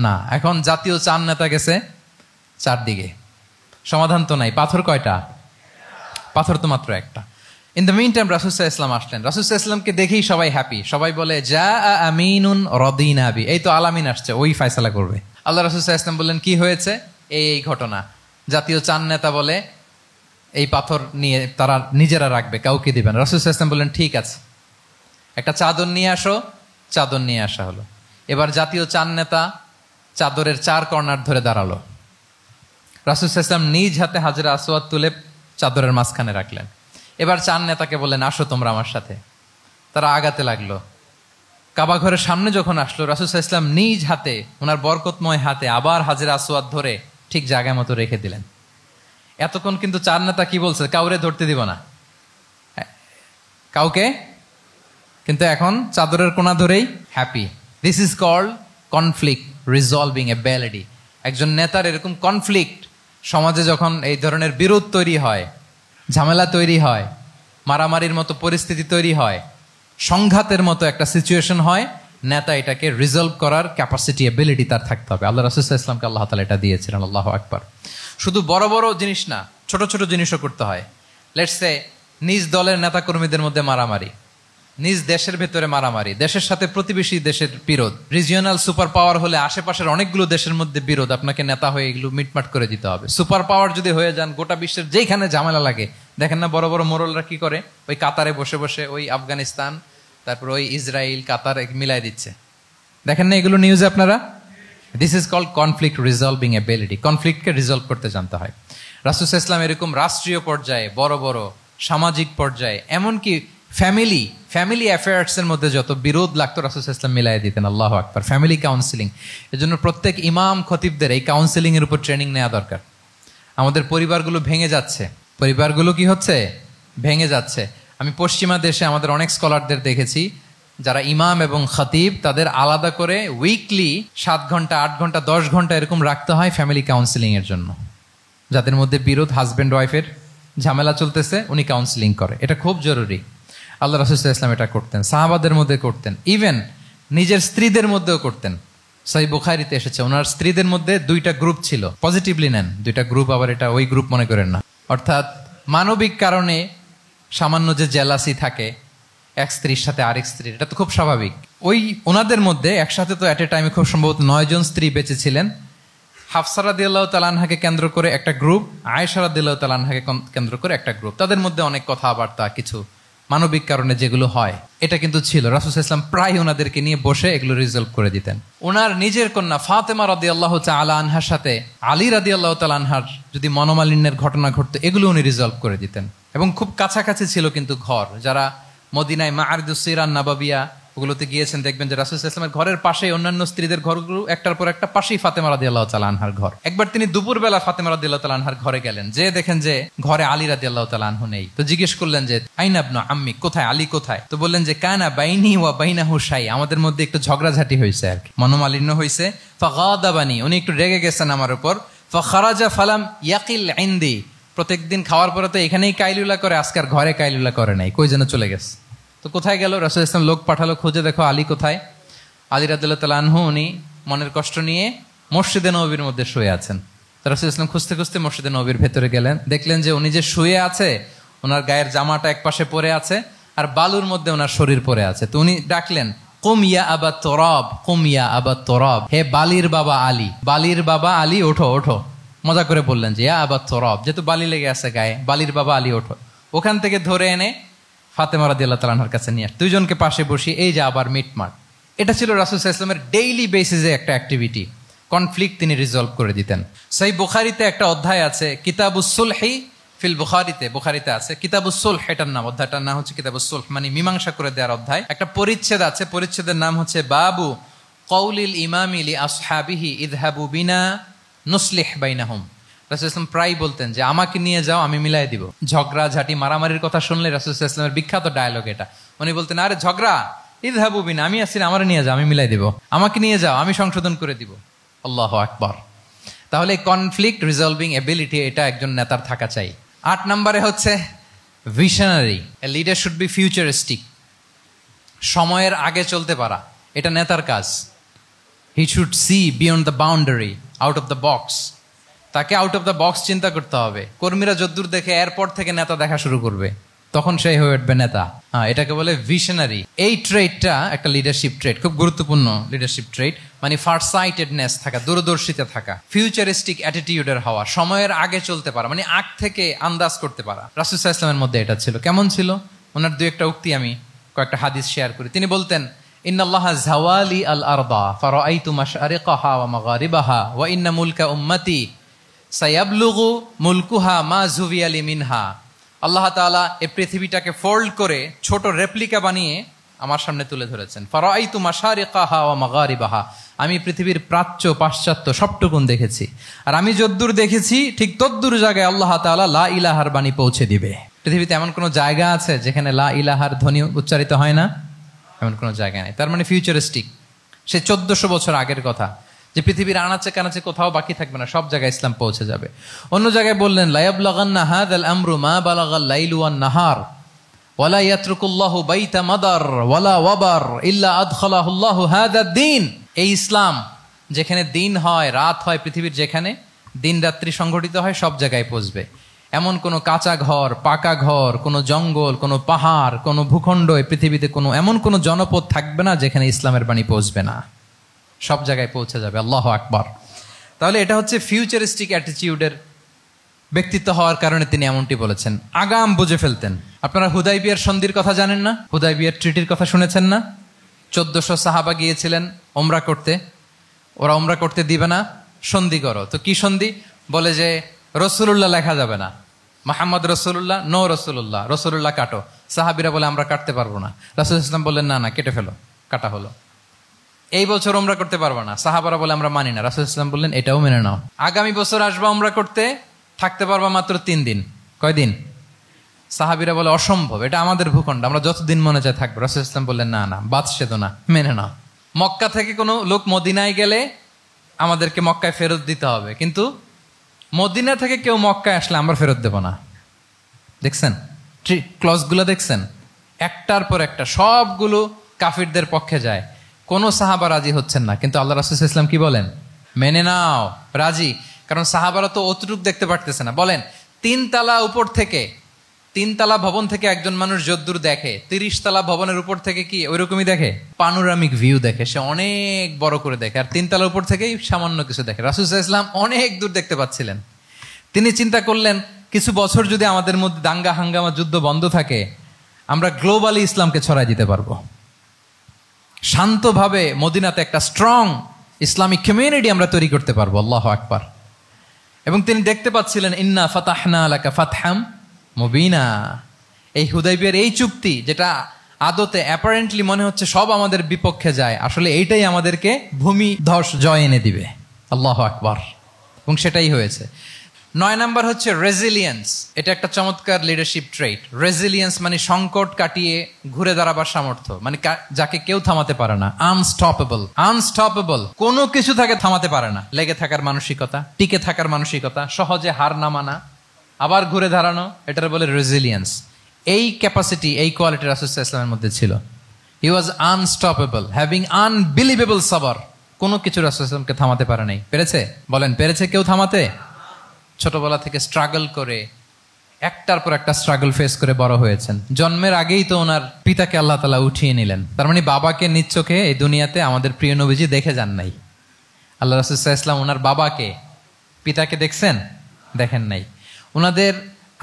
না। এখন জাতীয় 4 নেতা গেছে 4 দিকে, সমাধান তো নাই। পাথর কয়টা? পাথর তো মাত্র একটা। ইন দ্য মিন টাইম রাসূল সাল্লাল্লাহু আলাইহি ওয়াসাল্লাম আসলেন। রাসূল সাল্লাল্লাহু আলাইহি ওয়াসাল্লামকে দেখেই সবাই হ্যাপি, সবাই বলে যা আমিনুন রদিনা বি, এই তো আলামিন আসছে, ওই ফয়সালা করবে। আল্লাহ রাসূল সাল্লাল্লাহু আলাইহি ওয়াসাল্লাম বললেন কি হয়েছে? এই ঘটনা। জাতীয় 4 নেতা বলে এই পাথর নিয়ে তারা নিজেরা রাখবে, কাউকে দিবেন। রাসূল সাল্লাল্লাহু আলাইহি ওয়াসাল্লাম বললেন ঠিক আছে, একটা চাদর নিয়ে আসো। চাদর নিয়ে আসা হলো। এবার জাতীয় 4 নেতা চাদরের 4 কর্নার ধরে দাঁড়ালো। রাসূল সাল্লাল্লাহু আলাইহি ওয়াসাল্লাম নিজ হাতে হাজরে আসওয়াদ তুলে চাদরের মাঝখানে রাখলেন। এবার 4 নেতাকে বললেন আসো তোমরা আমার সাথে। তারা আগাতে লাগলো। কাবা ঘরের সামনে যখন আসলো, রাসূল সাল্লাল্লাহু আলাইহি ওয়াসাল্লাম নিজ হাতে, ওনার বরকতময় হাতে আবার হাজরে আসওয়াদ ধরে ঠিক জায়গা মতো রেখে দিলেন। এতক্ষণ কিন্তু 4 নেতা কি বলছে? কাউরে ধরতে দিব না, কাউকে। কিন্তু এখন চাদরের কোনা ধরেই happy. This is called conflict resolving ability. একজন নেতার এরকম কনফ্লিক্ট, সমাজে যখন এই ধরনের বিরোধ তৈরি হয়, ঝামেলা তৈরি হয়, মারামারির মতো পরিস্থিতি তৈরি হয়, সংঘাতের মতো একটা সিচুয়েশন হয়, নেতা এটাকে রিজলভ করার ক্যাপাসিটি, এবিলিটি তার থাকতে হবে। আল্লাহ রাসূল সাল্লাল্লাহু আলাইহি ওয়াসাল্লামকে আল্লাহ তাআলা এটা দিয়েছিলেন। আল্লাহু আকবার। শুধু বড় বড় জিনিস না, ছোট ছোট জিনিসও করতে হয়। লেটস সে নিজ দলের নেতা কর্মীদের মধ্যে মারামারি, নিজ দেশের ভেতরে মারামারি, দেশের সাথে প্রতিবেশী দেশের বিরোধ, রিজিওনাল সুপার পাওয়ার হলে আশেপাশের অনেকগুলো দেশের মধ্যে বিরোধ, আপনাকে নেতা হয়ে এগুলো মিটমাট করে দিতে হবে। সুপার পাওয়ার যদি হয়ে যান, গোটা বিশ্বের যেখানে ঝামেলা লাগে, দেখেন না বড় বড় মোড়লরা কি করে? ওই কাতারে বসে বসে ওই আফগানিস্তান, তারপর ওই ইসরায়েল, কাতার মিলাই দিচ্ছে, দেখেন না এগুলো নিউজে আপনারা? This is called conflict resolving ability. কনফ্লিক্টকে রিজলভ করতে জানতে হয়। রাসূল সাল্লাল্লাহু আলাইহি ওয়াসাল্লাম এরকম রাষ্ট্রীয় পর্যায়ে, বড় বড় সামাজিক পর্যায়ে, এমনকি ফ্যামিলি অ্যাফেয়ার্স এর মধ্যে যত বিরোধ লাগতো রাসূল সাল্লাল্লাহু আলাইহি ওয়াসাল্লাম মিলাই দিতেন। আল্লাহু আকবার। ফ্যামিলি কাউন্সিলিং, এজন্য প্রত্যেক ইমাম খতিবদের এই কাউন্সিলিং এর উপর ট্রেনিং নেওয়া দরকার। আমাদের পরিবারগুলো ভেঙে যাচ্ছে, পরিবারগুলো কি হচ্ছে? ভেঙে যাচ্ছে। আমি পশ্চিমা দেশে আমাদের অনেক স্কলারদের দেখেছি, যারা ইমাম এবং খতিব, তাদের আলাদা করে উইকলি 7 ঘন্টা, 8 ঘন্টা, 10 ঘন্টা এরকম রাখতে হয় ফ্যামিলি কাউন্সিলিং এর জন্য। যাদের মধ্যে বিরোধ, হাজব্যান্ড ওয়াইফের ঝামেলা চলতেছে, উনি কাউন্সিলিং করে। এটা খুব জরুরি। আল্লাহ রাসূল সাল্লাল্লাহু আলাইহি ওয়াসাল্লাম এটা করতেন, সাহাবাদের মধ্যে করতেন, ইভেন নিজের স্ত্রীদের মধ্যেও করতেন। সহিহ বুখারীতে এসেছে, ওনার স্ত্রীদের মধ্যে 2টা গ্রুপ ছিল। পজিটিভলি নেন, 2টা গ্রুপ, আবার এটা ওই গ্রুপ মনে করেন না। অর্থাৎ মানবিক কারণে সামান্য যে জেলাসি থাকে এক স্ত্রীর সাথে আরেক স্ত্রীর, এটা তো খুব স্বাভাবিক। ওই ওনাদের মধ্যে একসাথে তো এট এ টাইমে খুব সম্ভবত 9 জন স্ত্রী বেঁচে ছিলেন। হাফসা রাদিয়াল্লাহু তাআলা আনহাকে কেন্দ্র করে একটা গ্রুপ, আয়েশা রাদিয়াল্লাহু তাআলা আনহাকে কেন্দ্র করে একটা গ্রুপ। তাদের মধ্যে অনেক কথাবার্তা, কিছু মানবিক কারণে যেগুলো হয়, এটা কিন্তু ছিল। রাসূল সাল্লাল্লাহু আলাইহি ওয়াসাল্লাম প্রায় ওনাদেরকে নিয়ে বসে এগুলো রিজলভ করে দিতেন। ওনার নিজের কন্যা ফাতেমা রাদিয়াল্লাহু তাআলা আনহার সাথে আলী রাদিয়াল্লাহু তাআলা আনহার যদি মনোমালিন্যের ঘটনা ঘটতো, এগুলো উনি রিজলভ করে দিতেন। এবং খুব কাছাকাছি ছিল কিন্তু ঘর। যারা মদিনায় মাআরিদুস সিরান নাবাবিয়া ওগুলোতে গিয়েছেন, দেখবেন যে রাসূল সাল্লাল্লাহু আলাইহি ওয়াসাল্লামের ঘরের পাশে অন্যান্য স্ত্রীদের ঘরগুলো একটার পর একটা, পাশেই ফাতেমা রাদিয়াল্লাহু তাআলা আনহার ঘর। একবার তিনি দুপুরবেলা ফাতেমা রাদিয়াল্লাহু তাআলা আনহার ঘরে গেলেন, যে দেখেন যে ঘরে আলী রাদিয়াল্লাহু তাআলা আনহু নেই। তো জিজ্ঞেস করলেন যে আইনা ইবনু আম্মি, কোথায় আলী কোথায়? তো বললেন যে কানা বাইনি ওয়া বাইনাহু শাই, আমাদের মধ্যে একটু ঝগড়াঝাটি হয়েছে আর কি, মনোমালিন্য হয়েছে। ফাগাদাবানি, উনি একটু রেগে গেছেন আমার উপর। ফাখারাজা ফালাম ইয়াকিল ইনদি, প্রত্যেকদিন খাওয়ার পরে তো এখানেই কাইলুলা করে, আজকার ঘরে কাইলুলা করে নাই, কই যেন চলে গেছে। তো কোথায় গেল? রাসূল সাল্লাল্লাহু আলাইহি ওয়াসাল্লাম লোক পাঠালো, খুঁজে দেখো আলী কোথায়। আলী রাদিয়াল্লাহু তাআলা আনহু উনি মনের কষ্ট নিয়ে মসজিদে নববীর মধ্যে শুয়ে আছেন। রাসূল সাল্লাল্লাহু আলাইহি ওয়াসাল্লাম খুঁজতে খুঁজতে মসজিদে নববীর ভেতরে গেলেন, দেখলেন যে উনি যে শুয়ে আছে, ওনার গায়ের জামাটা এক পাশে পড়ে আছে আর বালুর মধ্যে ওনার শরীর পড়ে আছে। তো উনি ডাকলেন, কুম ইয়া আবা তুরাব, কুম ইয়া আবা তুরাব, হে বালির বাবা আলী, বালির বাবা আলী ওঠো ওঠো। মজা করে বললেন যে ইয়া আবা তুরাব, যেহেতু বালি লেগে আছে গায়ে, বালির বাবা আলী ওঠো। ওখান থেকে ধরে এনে ফাতেমা রাদিয়াল্লাহু তাআলা আনহার কাছে নিয়ে দুইজনকে পাশে বসিয়ে এই যে আবার মিটমাট। এটা ছিল রাসূল সাল্লাল্লাহু আলাইহি ওয়াসাল্লামের ডেইলি বেসিসে একটা অ্যাক্টিভিটি। কনফ্লিক্ট তিনি রিজলভ করে দিতেন। সহিহ বুখারীতে একটা অধ্যায় আছে কিতাবুস সুলহি ফিল বুখারীতে, বুখারীতে আছে কিতাবুস সুলহ, এটার নাম, অধ্যায়টার নাম হচ্ছে কিতাবুস সুলহ, মানে মীমাংসা করে দেওয়ার অধ্যায়। একটা পরিচ্ছেদ আছে, পরিচ্ছেদের নাম হচ্ছে বাবু কওলিল ইমামি লি আসহাবিহি ইযহাবু বিনা নুসলিহ বাইনাহুম। রাসূল সাল্লাল্লাহু আলাইহি ওয়াসাল্লাম প্রায় বলতেন যে আমাকে নিয়ে যাও, আমি মিলাই দিব। ঝগড়া ঝাঁটি মারামারির কথা শুনলে রাসূল সাল্লাল্লাহু আলাইহি ওয়াসাল্লামের বিখ্যাত ডায়লগ এটা, উনি বলতেন আরে ঝগড়া, ইযহাবু বিনা, আমি আছি, আমারে নিয়ে যাও, আমি মিলাই দিব, আমাকে নিয়ে যাও, আমি সংশোধন করে দিব। আল্লাহু আকবার। তাহলে কনফ্লিক্ট রিজলভিং এবিলিটি এটা একজন নেতার থাকা চাই। 8 নম্বরে হচ্ছে visionary. A leader should be futuristic, সময়ের আগে চলতে পারা, এটা নেতার কাজ। He should see beyond the boundary, out of the box. তাকে আউট অফ দ্য বক্স চিন্তা করতে হবে। কর্মীরা যদ্দূর দেখে এরপর থেকে নেতা দেখা শুরু করবে, তখন সেই হয়ে উঠবে নেতা। এটাকে বলে ভিশনারি। এই ট্রেডটা একটা লিডারশিপ ট্রেড, খুব গুরুত্বপূর্ণ লিডারশিপ ট্রেড, মানে ফারসাইটেডনেস থাকা, দূরদর্শিতা থাকা, ফিউচারিস্টিক অ্যাটিটিউডের হওয়া, সময়ের আগে চলতে পারা, মানে আগ থেকে আন্দাজ করতে পারা। রাসূল সাল্লাল্লাহু আলাইহি ওয়াসাল্লামের মধ্যে এটা ছিল। কেমন ছিল? ওনার দুই একটা উক্তি আমি কয়েকটা হাদিস শেয়ার করি। তিনি বলতেন ইন্নাল্লাহা যাওয়ালি আল আরদা ফারাআইতু মাশআরিকাহা ওয়া মাগারিবাহা ওয়া ইন্না মুলকা উম্মতি সায়াবলুগু মুলকুহা মা যুবিয়ালি মিনহা। আল্লাহ তাআলা এই পৃথিবীটাকে ফোল্ড করে ছোট রেপ্লিকা বানিয়ে আমার সামনে তুলে ধরেছেন। ফারাআইতু মাশারিকাহা ওয়া মাগারিবাহা, আমি পৃথিবীর প্রাচ্য পাশ্চাত্য সবটুকুন দেখেছি, আর আমি যদ্দূর দেখেছি ঠিক তদ্দূর জায়গায় আল্লাহ তাআলা লা ইলাহার বাণী পৌঁছে দিবে। পৃথিবীতে এমন কোনো জায়গা আছে যেখানে লা ইলাহার ধ্বনি উচ্চারিত হয় না? এমন কোনো জায়গা নেই। তার মানে ফিউচারিস্টিক, সে 1400 বছর আগের কথা, যে পৃথিবীর আনাচে কানাচে কোথাও বাকি থাকবে না, সব জায়গায় ইসলাম পৌঁছে যাবে। অন্য জায়গায় বললেন লায়াবলাগান্না হাযাল আমরু মা বালাগাল লাইলু ওয়ান নাহার ওয়ালা ইয়াতরুকুল্লাহু বাইতা মাদার ওয়ালা ওয়াবার ইল্লা আদখালাহুল্লাহু হাযাদ দ্বীন। এই ইসলাম যেখানে দিন হয় রাত হয়, পৃথিবীর যেখানে দিন রাত্রি সংঘটিত হয়, সব জায়গায় পৌঁছবে। এমন কোনো কাঁচা ঘর, পাকা ঘর, কোনো জঙ্গল, কোনো পাহাড়, কোনো ভূখণ্ড, এই পৃথিবীতে কোনো এমন কোনো জনপদ থাকবে না যেখানে ইসলামের বাণী পৌঁছবে না, সব জায়গায় পৌঁছে যাবে। আল্লাহু আকবার। তাহলে এটা হচ্ছে ফিউচারিস্টিক অ্যাটিটিউডের ব্যক্তিত্ব হওয়ার কারণে তিনি এমনটি বলেছেন। আগাম বুঝে ফেলতেন। আপনারা হুদাইবিয়ার সন্ধির কথা জানেন না? হুদাইবিয়ার ট্রিটির কথা শুনেছেন না? 1400 সাহাবা গিয়েছিলেন ওমরা করতে, ওরা ওমরা করতে দিবে না, সন্ধি করো। তো কি সন্ধি? বলে যে রসুল্লাহ লেখা যাবে না, মুহাম্মদ রসুল্লাহ, নো রসুল্লাহ, রসুল্লাহ কাটো। সাহাবিরা বলে আমরা কাটতে পারবো না। রাসূল ইসলাম বললেন না না, কেটে ফেলো, কাটা হলো। এই বছর ওমরা করতে পারবো না, সাহাবারা বলে আমরা মানি না। রাসূল ইসলাম বললেন এটাও মেনে নাও। আগামী বছর আসবা ওমরা করতে, থাকতে পারবা মাত্র 3 দিন। কয়দিন? সাহাবিরা বলে অসম্ভব, এটা আমাদের ভূখণ্ড, আমরা যতদিন মনে চায় থাকবো। রাসূল ইসলাম বললেন না না, বাদশেদ না, মেনে নাও। মক্কা থেকে কোনো লোক মদিনায় গেলে আমাদেরকে মক্কায় ফেরত দিতে হবে, কিন্তু মদিনা থেকে কেউ মক্কায় আসলে আমরা ফেরত দেব না। দেখছেন ক্লজগুলো? দেখছেন একটার পর একটা, সবগুলো কাফিরদের পক্ষে যায়। কোনো সাহাবা রাজি হচ্ছেন না, কিন্তু আল্লাহ রাসূল সাল্লাল্লাহু আলাইহি ওয়াসাল্লাম কি বলেন? মেনে নাও, রাজি। কারণ সাহাবারা তো অতটুক দেখতে পারতেছে না। বলেন 3 তালা উপর থেকে, 3 তালা ভবন থেকে একজন মানুষ যদ্দূর দেখে, 30 তালা ভবনের উপর থেকে কি ওইরকমই দেখে? পানোরামিক ভিউ দেখে, সে অনেক বড় করে দেখে। আর 3 তালা উপর থেকেই সামান্য কিছু দেখে। রাসূল সাল্লাল্লাহু আলাইহি ওয়াসাল্লাম অনেক দূর দেখতে পাচ্ছিলেন। তিনি চিন্তা করলেন কিছু বছর যদি আমাদের মধ্যে দাঙ্গা হাঙ্গামা যুদ্ধ বন্ধ থাকে, আমরা গ্লোবালি ইসলামকে ছড়াই দিতে পারবো। শান্তভাবে মদিনাতে একটা স্ট্রং ইসলামিক কমিউনিটি আমরা তৈরি করতে পারবো। আল্লাহু আকবার। এবং তিনি দেখতে পাচ্ছিলেন ইন্না ফাতাহনা লাকা ফাতহাম মুবিনা, এই হুদাইবিয়ার এই চুক্তি যেটা আদতে অ্যাপারেন্টলি মনে হচ্ছে সব আমাদের বিপক্ষে যায়, আসলে এইটাই আমাদেরকে ভূমি ধস জয় এনে দিবে। আল্লাহু আকবার। এবং সেটাই হয়েছে। 9 নাম্বার হচ্ছে রেজিলিয়েন্স। এটা একটা চমৎকার লিডারশিপ ট্রেট। রেজিলিয়েন্স মানে সংকট কাটিয়ে ঘুরে দাঁড়াবার সামর্থ্য, মানে যাকে কেউ থামাতে পারে না। আনস্টপেবল, কোনো কিছু তাকে থামাতে পারে না। লেগে থাকার মানসিকতা, টিকে থাকার মানসিকতা, সহজে হার না মানা, আবার ঘুরে দাঁড়ানো, এটার বলে রেজিলিয়েন্স। এই ক্যাপাসিটি, এই কোয়ালিটি রাসূল সাল্লাল্লাহু আলাইহি ওয়াসাল্লামের মধ্যে ছিল। হি ওয়াজ আনস্টপেবল, হ্যাভিং আনবিলিভেবল সাবর। কোনো কিছু রাসূল সাল্লাল্লাহু আলাইহি ওয়াসাল্লামকে থামাতে পারে নাই। পেরেছে? বলেন, পেরেছে কেউ থামাতে? ছোটবেলা থেকে স্ট্রাগল করে একটার পর একটা স্ট্রাগল ফেস করে বড় হয়েছেন। জন্মের আগেই তো ওনার পিতাকে আল্লাহ তাআলা উঠিয়ে নিলেন। তার মানে বাবাকে নিজ চোখে এই দুনিয়াতে আমাদের প্রিয় নবীজি দেখে যান নাই। আল্লাহ রাসূল সাল্লাল্লাহু আলাইহি ওয়াসাল্লাম ওনার বাবাকে, পিতাকে দেখছেন? দেখেন নাই। ওনাদের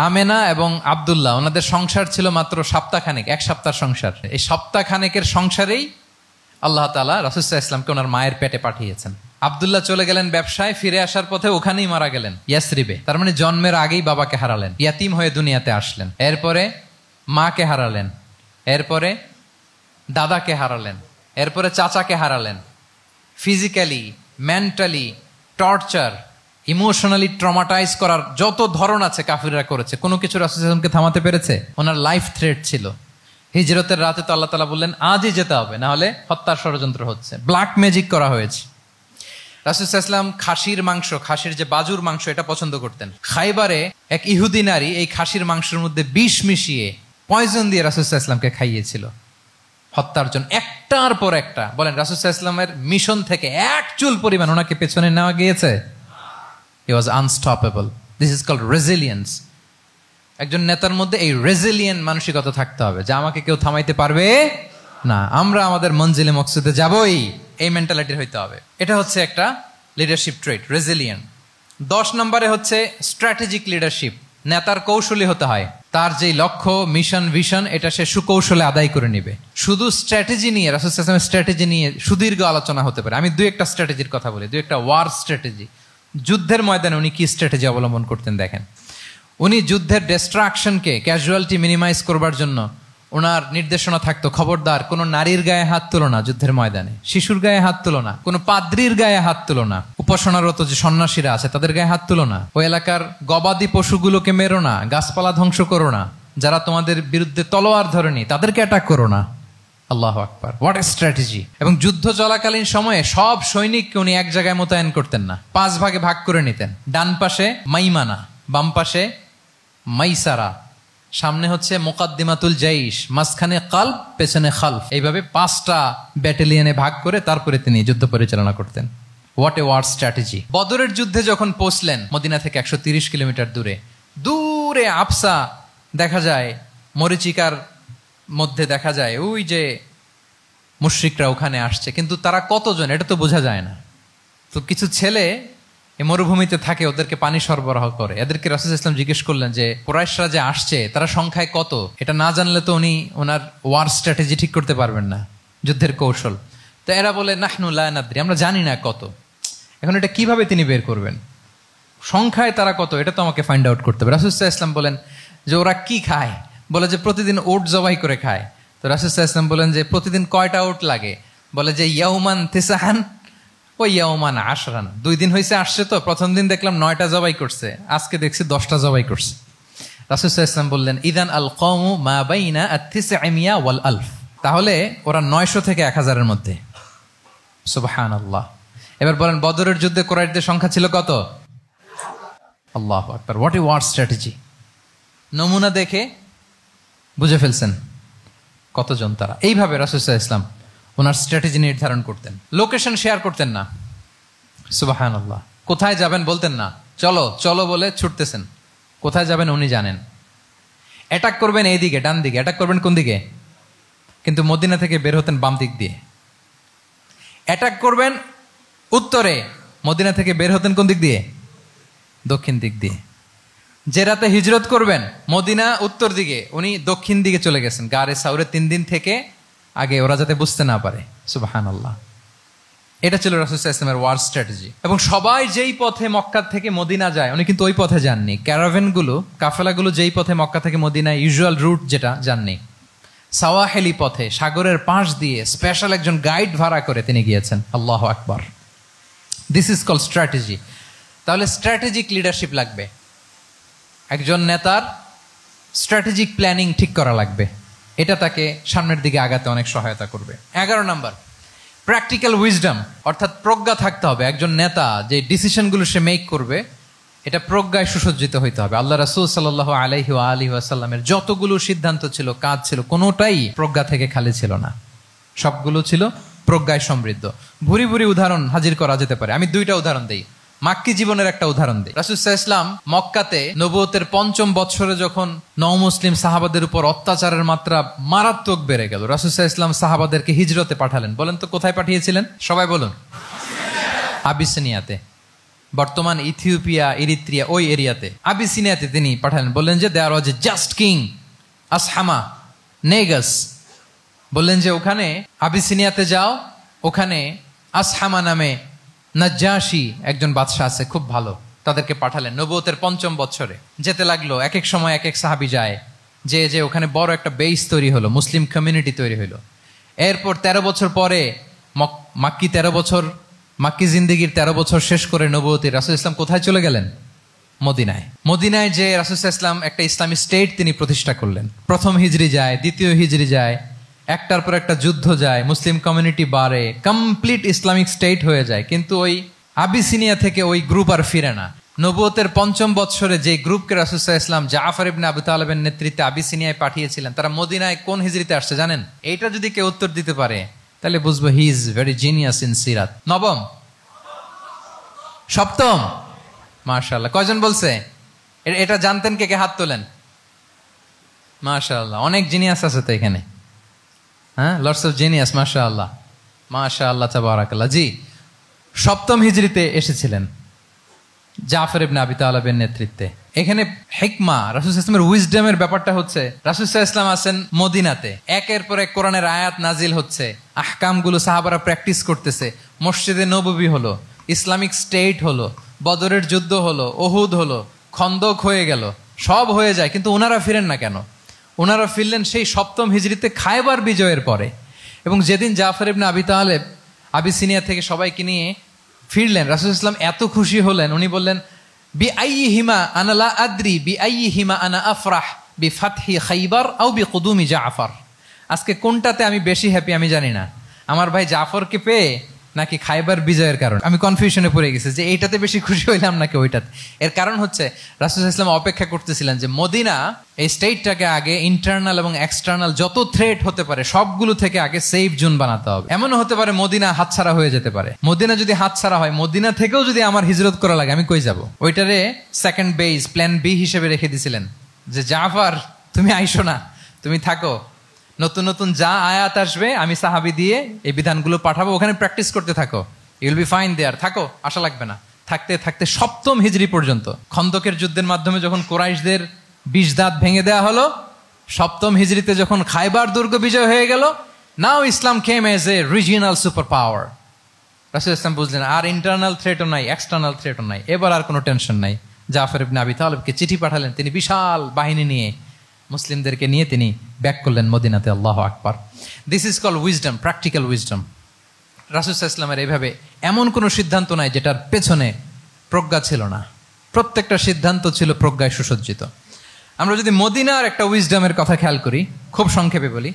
আমেনা এবং আব্দুল্লাহ, ওনাদের সংসার ছিল মাত্র সপ্তাহখানেক, 1 সপ্তাহ সংসার। এই সপ্তাহখানেকের সংসারেই আল্লাহ তাআলা রাসূল সাল্লাল্লাহু আলাইহি ওয়াসাল্লামকে ওনার মায়ের পেটে পাঠিয়েছেন। আব্দুল্লাহ চলে গেলেন ব্যবসায়, ফিরে আসার পথে ওখানেই মারা গেলেন, ইয়াসরিবে। তার মানে জন্মের আগেই বাবাকে হারালেন, ইয়াতিম হয়ে দুনিয়াতে আসলেন। এরপরে মাকে হারালেন, এরপরে দাদাকে হারালেন, এরপরে চাচাকে হারালেন। Physically, mentally torture, emotionally traumatise করার যত ধরন আছে কাফিররা করেছে, কোনো কিছু রাসূল সাল্লাল্লাহু আলাইহি ওয়াসাল্লামকে থামাতে পেরেছে? ওনার লাইফ থ্রেট ছিল। হিজরতের রাতে তো আল্লাহ তাআলা বললেন আজই যেতে হবে, না হলে হত্যার ষড়যন্ত্র হচ্ছে, ব্ল্যাক ম্যাজিক করা হয়েছে। রাসূল সাল্লাল্লাহু আলাইহি ওয়াসাল্লাম খাসির মাংস, খাসির যে বাজুর মাংস, এটা পছন্দ করতেন। খাইবারে এক ইহুদি নারী এই খাসির মাংসের মধ্যে বিষ মিশিয়ে, পয়জন দিয়ে রাসূল সাল্লাল্লাহু আলাইহি ওয়াসাল্লামকে খাইয়েছিল হত্যার জন্য, একটার পর একটা। বলেন, রাসূল সাল্লাল্লাহু আলাইহি ওয়াসাল্লামের মিশন থেকে এক চুল পরিমাণ ওনাকে পেছনে নেওয়া গিয়েছে? He was unstoppable. This is called resilience. একজন নেতার মধ্যে এই রেজিলিয়েন্ট মানসিকতা থাকতে হবে যে আমাকে কেউ থামাইতে পারবে না, আমরা আমাদের মঞ্জিলে মকসুদে যাবই, এই মেন্টালিটির হইতে হবে। এটা হচ্ছে একটা লিডারশিপ ট্রেট, রেজিলিয়েন্ট। 10 নম্বরে হচ্ছে স্ট্র্যাটেজিক লিডারশিপ। নেতার কৌশলী হতে হয়। তার যে লক্ষ্য, মিশন, ভিশন, এটা সে সুকৌশলে আদায় করে নিবে। শুধু স্ট্র্যাটেজি নিয়ে, রাসূল সাল্লাল্লাহু আলাইহি ওয়াসাল্লামের স্ট্র্যাটেজি নিয়ে সুদীর্ঘ আলোচনা হতে পারে। আমি 2-1টা স্ট্র্যাটেজির কথা বলি, 2-1টা ওয়ার স্ট্র্যাটেজি। যুদ্ধের ময়দানে উনি কি স্ট্র্যাটেজি অবলম্বন করতেন দেখেন। উনি যুদ্ধের ডিস্ট্রাকশনকে, ক্যাজুয়ালিটি মিনিমাইজ করবার জন্য ওনার নির্দেশনা থাকতো, খবরদার কোনো নারীর গায়ে হাত তুলো না যুদ্ধের ময়দানে, শিশুর গায়ে হাত তুলো না, কোনো পাদ্রীর গায়ে হাত তুলো না, উপাসনারত যে সন্ন্যাসীরা আছে তাদের গায়ে হাত তুলো না, ওই এলাকার গবাদি পশুগুলোকে মেরো না, গাছপালা ধ্বংস করো না, যারা তোমাদের বিরুদ্ধে তলোয়ার ধরেনি তাদেরকে অ্যাটাক করো না। আল্লাহু আকবার, হোয়াট এ স্ট্র্যাটেজি! এবং যুদ্ধ চলাকালীন সময়ে সব সৈনিককে উনি এক জায়গায় মোতায়েন করতেন না, 5 ভাগে ভাগ করে নিতেন। ডান পাশে মাইমানা, বাম পাশে মাইসারা, সামনে হচ্ছে মুকাদ্দিমাতুল জাইশ, মাঝখানে কালব, পেছনে খালফ। এইভাবে 5টা ব্যাটালিয়নে ভাগ করে তারপরে তিনি যুদ্ধ পরিচালনা করতেন। What a war strategy! বদরের যুদ্ধে যখন পৌঁছলেন মদিনা থেকে 130 কিলোমিটার দূরে, দূরে আফসা দেখা যায়, মরিচিকার মধ্যে দেখা যায় ওই যে মুশরিকরা ওখানে আসছে, কিন্তু তারা কতজন এটা তো বোঝা যায় না। তো কিছু ছেলে এই মরুভূমিতে থাকে, ওদেরকে পানি সরবরাহ করে। এদেরকে রাসূল সাল্লাল্লাহু আলাইহি ওয়াসাল্লাম জিজ্ঞেস করলেন যে কুরাইশরা যে আসছে তারা সংখ্যায় কত? এটা না জানলে তো উনি ওনার ওয়ার স্ট্র্যাটেজি ঠিক করতে পারবেন না, যুদ্ধের কৌশল। তো এরা বলে নাহনু লা নাদরি, আমরা জানি না কত। এখন এটা কিভাবে তিনি বের করবেন? সংখ্যায় তারা কত এটা তো আমাকে ফাইন্ড আউট করতে হবে। রাসূল সাল্লাল্লাহু আলাইহি ওয়াসাল্লাম বলেন যে ওরা কি খায়? বলে যে প্রতিদিন ওট জবাই করে খায়। তো রাসূল সাল্লাল্লাহু আলাইহি ওয়াসাল্লাম বলেন যে প্রতিদিন কয়টা ওট লাগে? বলে যে ইয়াউমান তিসআন ও ইয়াউমান আশরান। 2 দিন হয়েছে আসছে, তো প্রথম দিন দেখলাম 9টা জবাই করছে, আজকে দেখছি 10টা জবাই করছে। রাসূল সাল্লাল্লাহু আলাইহি ওয়াসাল্লাম বললেন ইদান আল কওমু মা বাইনা আত-তিসআমিয়া ওয়াল আলফ। তাহলে ওরা 900 থেকে 1000-এর মধ্যে। সুবহানাল্লাহ। এবার বলেন বদরের যুদ্ধে কুরাইশদের সংখ্যা ছিল কত? আল্লাহু আকবার, হোয়াট এ ওয়ার স্ট্র্যাটেজি! নমুনা দেখে বুঝে ফেলছেন কতজন তারা। এইভাবে রাসূল সাল্লাল্লাহু আলাইহি ওয়াসাল্লাম ওনার স্ট্র্যাটেজি নির্ধারণ করতেন। লোকেশন শেয়ার করতেন না। সুবহানাল্লাহ। কোথায় যাবেন বলতেন না, চলো চলো বলে ছুটতেছেন। কোথায় যাবেন উনি জানেন। অ্যাটাক করবেন এই দিকে, ডান দিকে। অ্যাটাক করবেন কোন দিকে? কিন্তু মদিনা থেকে বের হতেন বাম দিক দিয়ে। অ্যাটাক করবেন উত্তরে, মদিনা থেকে বের হতেন কোন দিক দিয়ে? দক্ষিণ দিক দিয়ে। যে রাতে হিজরত করবেন মদিনা উত্তর দিকে, উনি দক্ষিণ দিকে চলে গেছেন গারে সাউরে 3 দিন থেকে আগে, ওরা যাতে বুঝতে না পারে। সুবহানাল্লাহ। এটা ছিল রাসূল সাল্লাল্লাহু আলাইহি ওয়াসাল্লামের ওয়ার স্ট্র্যাটেজি। এবং সবাই যেই পথে মক্কা থেকে মদিনা যায় উনি কিন্তু ওই পথে যাননি। ক্যারাভেনগুলো, কাফেলাগুলো যেই পথে মক্কা থেকে মদিনা ইউজুয়াল রুট যেটা, যাননি। সাওয়াহেলি পথে, সাগরের পাশ দিয়ে স্পেশাল একজন গাইড ভাড়া করে তিনি গিয়েছেন। আল্লাহু আকবার। This is call strategy. তাহলে স্ট্র্যাটেজিক লিডারশিপ লাগবে, একজন নেতার স্ট্র্যাটেজিক প্ল্যানিং ঠিক করা লাগবে, এটা তাকে সামনের দিকে আগাতে অনেক সহায়তা করবে। 11 নম্বর, প্র্যাকটিক্যাল উইজডম, অর্থাৎ প্রজ্ঞা থাকতে হবে। একজন নেতা যে ডিসিশনগুলো সে মেক করবে এটা প্রজ্ঞায় সুসজ্জিত হইতে হবে। আল্লাহ রাসূল সাল্লাল্লাহু আলাইহি ওয়া আলিহি ওয়াসাল্লামের যতগুলো সিদ্ধান্ত ছিল, কাজ ছিল, কোনোটাই প্রজ্ঞা থেকে খালি ছিল না, সবগুলো ছিল প্রজ্ঞায় সমৃদ্ধ। ভুরি ভুরি উদাহরণ হাজির করা যেতে পারে। আমি 2টা উদাহরণ দিই, মাক্কি জীবনের একটা উদাহরণ দিই। রাসূল সাল্লাল্লাহু আলাইহি ওয়াসাল্লাম মক্কাতে নবুয়তের 5ম বছরে যখন নও-মুসলিম সাহাবাদের উপর অত্যাচারের মাত্রা মারাত্মক বেড়ে গেল, রাসূল সাল্লাল্লাহু আলাইহি ওয়াসাল্লাম সাহাবাদেরকে হিজরতে পাঠালেন। বলেন তো কোথায় পাঠিয়েছিলেন? সবাই বলুন। আবিসিনিয়াতে, বর্তমান ইথিওপিয়া, ইরিত্রিয়া, ওই এরিয়াতে, আবিসিনিয়াতে তিনি পাঠালেন। বললেন যে দেয়ার ওয়াজ এ জাস্ট কিং আসহামা নেগাস। বললেন যে ওখানে আবিসিনিয়াতে যাও, ওখানে আসহামা নামে নাজ্জাশী একজন বাদশা আছে, খুব ভালো। তাদেরকে পাঠালেন নবুয়তের 5ম বছরে। যেতে লাগলো, এক এক সময় এক এক সাহাবী যায়, যে ওখানে বড় একটা বেস তৈরি হলো, মুসলিম কমিউনিটি তৈরি হলো। এরপর 13 বছর পরে মাক্কি জিন্দেগির 13 বছর শেষ করে নবুয়তের রাসূল ইসলাম কোথায় চলে গেলেন? মদিনায়। মদিনায় যে রাসূল ইসলাম একটা ইসলামী স্টেট তিনি প্রতিষ্ঠা করলেন। 1ম হিজরি যায়, 2য় হিজরি যায়, একটার পর একটা যুদ্ধ যায়, মুসলিম কমিউনিটি বাড়ে, কমপ্লিট ইসলামিক স্টেট হয়ে যায়। কিন্তু ওই আবিসিনিয়া থেকে ওই গ্রুপ আর ফিরে না। নবুয়তের 5ম বছরে যে গ্রুপকে রাসূল সাল্লাল্লাহু আলাইহি ওয়াসাল্লাম জাফর ইবনে আবু তালেবের নেতৃত্বে আবিসিনিয়ায় পাঠিয়েছিলেন, তারা মদিনায় কোন হিজরিতে আসছে জানেন? এইটা যদি কেউ উত্তর দিতে পারে তাহলে বুঝবো he is very genius in সিরাত। 9ম, 7ম, মাশাআল্লাহ। কয়জন বলছে? এটা জানতেন? কে কে হাত তোলেন? মাশাআল্লাহ, অনেক জিনিয়াস আছে তো এখানে। হ্যাঁ, লটস অফ জিনিয়াস, মাশাআল্লাহ, মাশাআল্লাহ, তাবারাকাল্লাহ। জি, 7ম হিজরিতে এসেছিলেন জাফর ইবনে আবি তালেবের নেতৃত্বে। এখানে হিকমা, রাসূল সাল্লাল্লাহু আলাইহি ওয়াসাল্লামের উইজডমের ব্যাপারটা হচ্ছে, রাসূল সাল্লাল্লাহু আলাইহি ওয়াসাল্লাম আছেন মদিনাতে, একের পর এক কোরআনের আয়াত নাজিল হচ্ছে, আহকামগুলো সাহাবারা প্র্যাকটিস করতেছে, মসজিদে নববী হলো, ইসলামিক স্টেট হলো, বদরের যুদ্ধ হলো, উহুদ হলো, খন্দক হয়ে গেল, সব হয়ে যায়। কিন্তু ওনারা ফিরেন না কেন? ওনারা ফিরলেন সেই 7ম হিজরিতে খায়বার বিজয়ের পরে। এবং যেদিন জাফর ইবনে আবি তালেব আবিসিনিয়া থেকে সবাইকে নিয়ে ফিরলেন, রাসূল সাল্লাল্লাহু আলাইহি ওয়াসাল্লাম এত খুশি হলেন, উনি বললেন বিআইয়িহিমা আনা লা আদরি বিআইয়িহিমা আনা আফরাহ বিফাতহি খাইবার আও বিকুদুমি জাফর। আজকে কোনটাতে আমি বেশি হ্যাপি আমি জানি না, আমার ভাই জাফরকে পেয়ে নাকি খাইবার বিজয়ের কারণ। আমি কনফিউশনে পড়ে গেছি যে এইটাতে বেশি খুশি হইলাম নাকি ওইটাতে। এর কারণ হচ্ছে রাসূল সাল্লাল্লাহু আলাইহি ওয়াসাল্লাম অপেক্ষা করতেছিলেন যে মদিনা এই স্টেটটাকে আগে ইন্টারনাল এবং এক্সটার্নাল যত থ্রেট হতে পারে সবগুলো থেকে আগে সেফ জোন বানাতে হবে। এমনও হতে পারে মদিনা হাতছাড়া হয়ে যেতে পারে। মদিনা যদি হাতছাড়া হয়, মদিনা থেকেও যদি আমার হিজরত করা লাগে, আমি কই যাব? ওইটারে সেকেন্ড বেস, প্ল্যান বি হিসেবে রেখে দিছিলেন যে জাফর তুমি আইসো না, তুমি থাকো, নতুন নতুন যা আয়াত আসবে আমি সাহাবী দিয়ে এই বিধানগুলো পাঠাবো, ওখানে প্র্যাকটিস করতে থাকো, ইউ উইল বি ফাইন দেয়ার, থাকো, আশা লাগবে না। থাকতে থাকতে 7ম হিজরি পর্যন্ত, খন্দকের যুদ্ধের মাধ্যমে যখন কুরাইশদের 20 দাঁত ভেঙে দেওয়া হলো, 7ম হিজরিতে যখন খায়বার দুর্গ বিজয় হয়ে গেল, now Islam came as a regional super power. রাসূল ইসলাম বুঝলেন আর ইন্টারনাল থ্রেটও নাই, এক্সটার্নাল থ্রেটও নাই, এবার আর কোনো টেনশন নাই। জাফর ইবনে আবি তালেবকে চিঠি পাঠালেন, তিনি বিশাল বাহিনী নিয়ে মুসলিমদেরকে নিয়ে তিনি ব্যাক করলেন মদিনাতে। আল্লাহু আকবার। This is call wisdom, practical wisdom. রাসূল সাল্লাল্লাহু আলাইহি ওয়াসাল্লামের এইভাবে এমন কোনো সিদ্ধান্ত নাই যেটার পেছনে প্রজ্ঞা ছিল না, প্রত্যেকটা সিদ্ধান্ত ছিল প্রজ্ঞায় সুসজ্জিত। আমরা যদি মদিনার একটা উইজডমের কথা খেয়াল করি, খুব সংক্ষেপে বলি,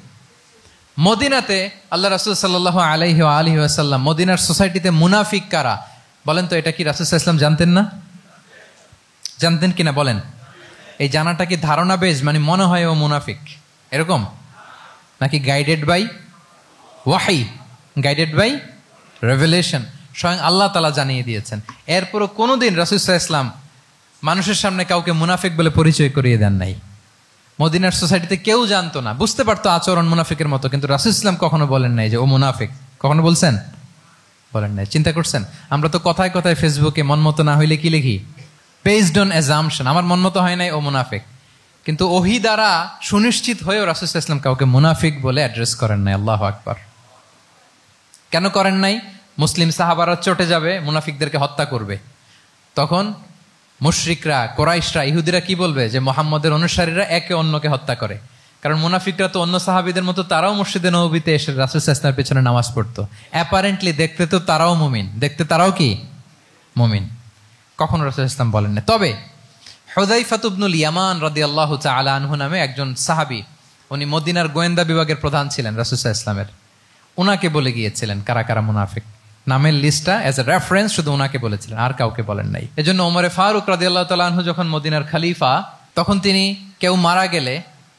মদিনাতে আল্লাহ রাসূল সাল্লাল্লাহু আলাইহি ওয়া আলিহি ওয়াসাল্লাম, মদিনার সোসাইটিতে মুনাফিক কারা বলেন তো? এটা কি রাসূল সাল্লাল্লাহু আলাইহি ওয়াসাল্লাম জানতেন না? জানতেন কিনা বলেন? এই জানাটা কি ধারণা বেজ, মানে মনে হয় ও মুনাফিক এরকম, নাকি গাইডেড বাই ওয়াহি, গাইডেড বাই রেভেলেশন? স্বয়ং আল্লাহ তাআলা জানিয়ে দিয়েছেন। এরপরও কোনোদিন রাসূল সাল্লাল্লাহু আলাইহি ওয়াসাল্লাম মানুষের সামনে কাউকে মুনাফিক বলে পরিচয় করিয়ে দেন নাই। মদিনার সোসাইটিতে কেউ জানতো না, বুঝতে পারতো আচরণ মুনাফিকের মতো, কিন্তু রাসূল সাল্লাল্লাহু আলাইহি ওয়াসাল্লাম কখনো বলেন নাই যে ও মুনাফিক। কখনো বলছেন? বলেন নাই। চিন্তা করছেন? আমরা তো কথায় কথায় ফেসবুকে মন মতো না হইলে কি লিখি? বেসড অন অ্যাজাম্পশন, আমার মন মতো হয় নাই, ও মুনাফিক। কিন্তু ওহী দ্বারা সুনিশ্চিত হয়েও রাসূল সাল্লাল্লাহু আলাইহি ওয়াসাল্লাম কাউকে মুনাফিক বলে অ্যাড্রেস করেন নাই। আল্লাহু আকবার। কেন করেন নাই? মুসলিম সাহাবারা চটে যাবে, মুনাফিকদেরকে হত্যা করবে, তখন মুশরিকরা, কোরাইশরা, ইহুদিরা কি বলবে? যে মুহাম্মদের অনুসারীরা একে অন্যকে হত্যা করে, কারণ মুনাফিকরা তো অন্য সাহাবীদের মতো তারাও মসজিদে নববীতে এসে রাসূল সাল্লাল্লাহু আলাইহি ওয়াসাল্লামের পেছনে নামাজ পড়তো। অ্যাপারেন্টলি দেখতে তো তারাও মুমিন, দেখতে তারাও কি মুমিন, কখনো রাসূল সাল্লাল্লাহু আলাইহি ওয়াসাল্লাম বলেন না। তবে হুযায়ফা ইবনুল ইয়ামান রাদিয়াল্লাহু তাআলা আনহু নামে একজন সাহাবী, উনি মদিনার গোয়েন্দা বিভাগের প্রধান ছিলেন রাসূল সাল্লাল্লাহু আলাইহি ওয়াসাল্লামের। উনাকে বলে গিয়েছিলেন কারা কারা মুনাফিক, নামের লিস্টটা অ্যাজ এ রেফারেন্স শুধু উনাকে বলেছিলেন, আর কাউকে বলেন নাই। এজন্য ওমরে ফারুক রাদিয়াল্লাহু তাআলা আনহু যখন মদিনার খলিফা, তখন তিনি কেউ মারা গেলে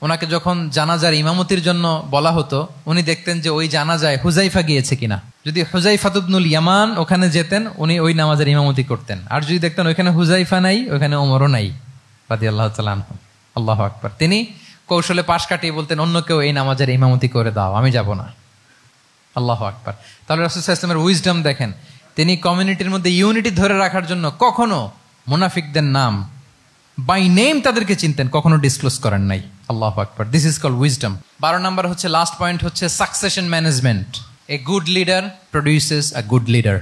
ওনাকে যখন জানাজার ইমামতির জন্য বলা হতো, উনি দেখতেন যে ওই জানাজায় হুযায়ফা গিয়েছে কিনা। যদি হুযায়ফা ইবনুল ইয়ামান ওখানে যেতেন, উনি ওই নামাজের ইমামতি করতেন। আর যদি দেখতেন ওইখানে হুযায়ফা নাই, ওইখানে ওমরও নাই রাদিয়াল্লাহু তাআলা আনহু, আল্লাহু আকবার, তিনি কৌশলে পাশ কাটিয়ে বলতেন অন্য কেউ এই নামাজের ইমামতি করে দাও, আমি যাব না। আল্লাহু আকবার। তাহলে রাসূল সাল্লাল্লাহু আলাইহি ওয়াসাল্লামের উইজডম দেখেন, তিনি কমিউনিটির মধ্যে ইউনিটি ধরে রাখার জন্য কখনো মুনাফিকদের নাম বাই নেম তাদেরকে চিনতেন, কখনো ডিসক্লোজ করেন নাই। আল্লাহু আকবার, দিস ইজ কল্ড উইজডম। 12 নম্বর হচ্ছে, লাস্ট পয়েন্ট হচ্ছে succession management. A good leader produces a good leader,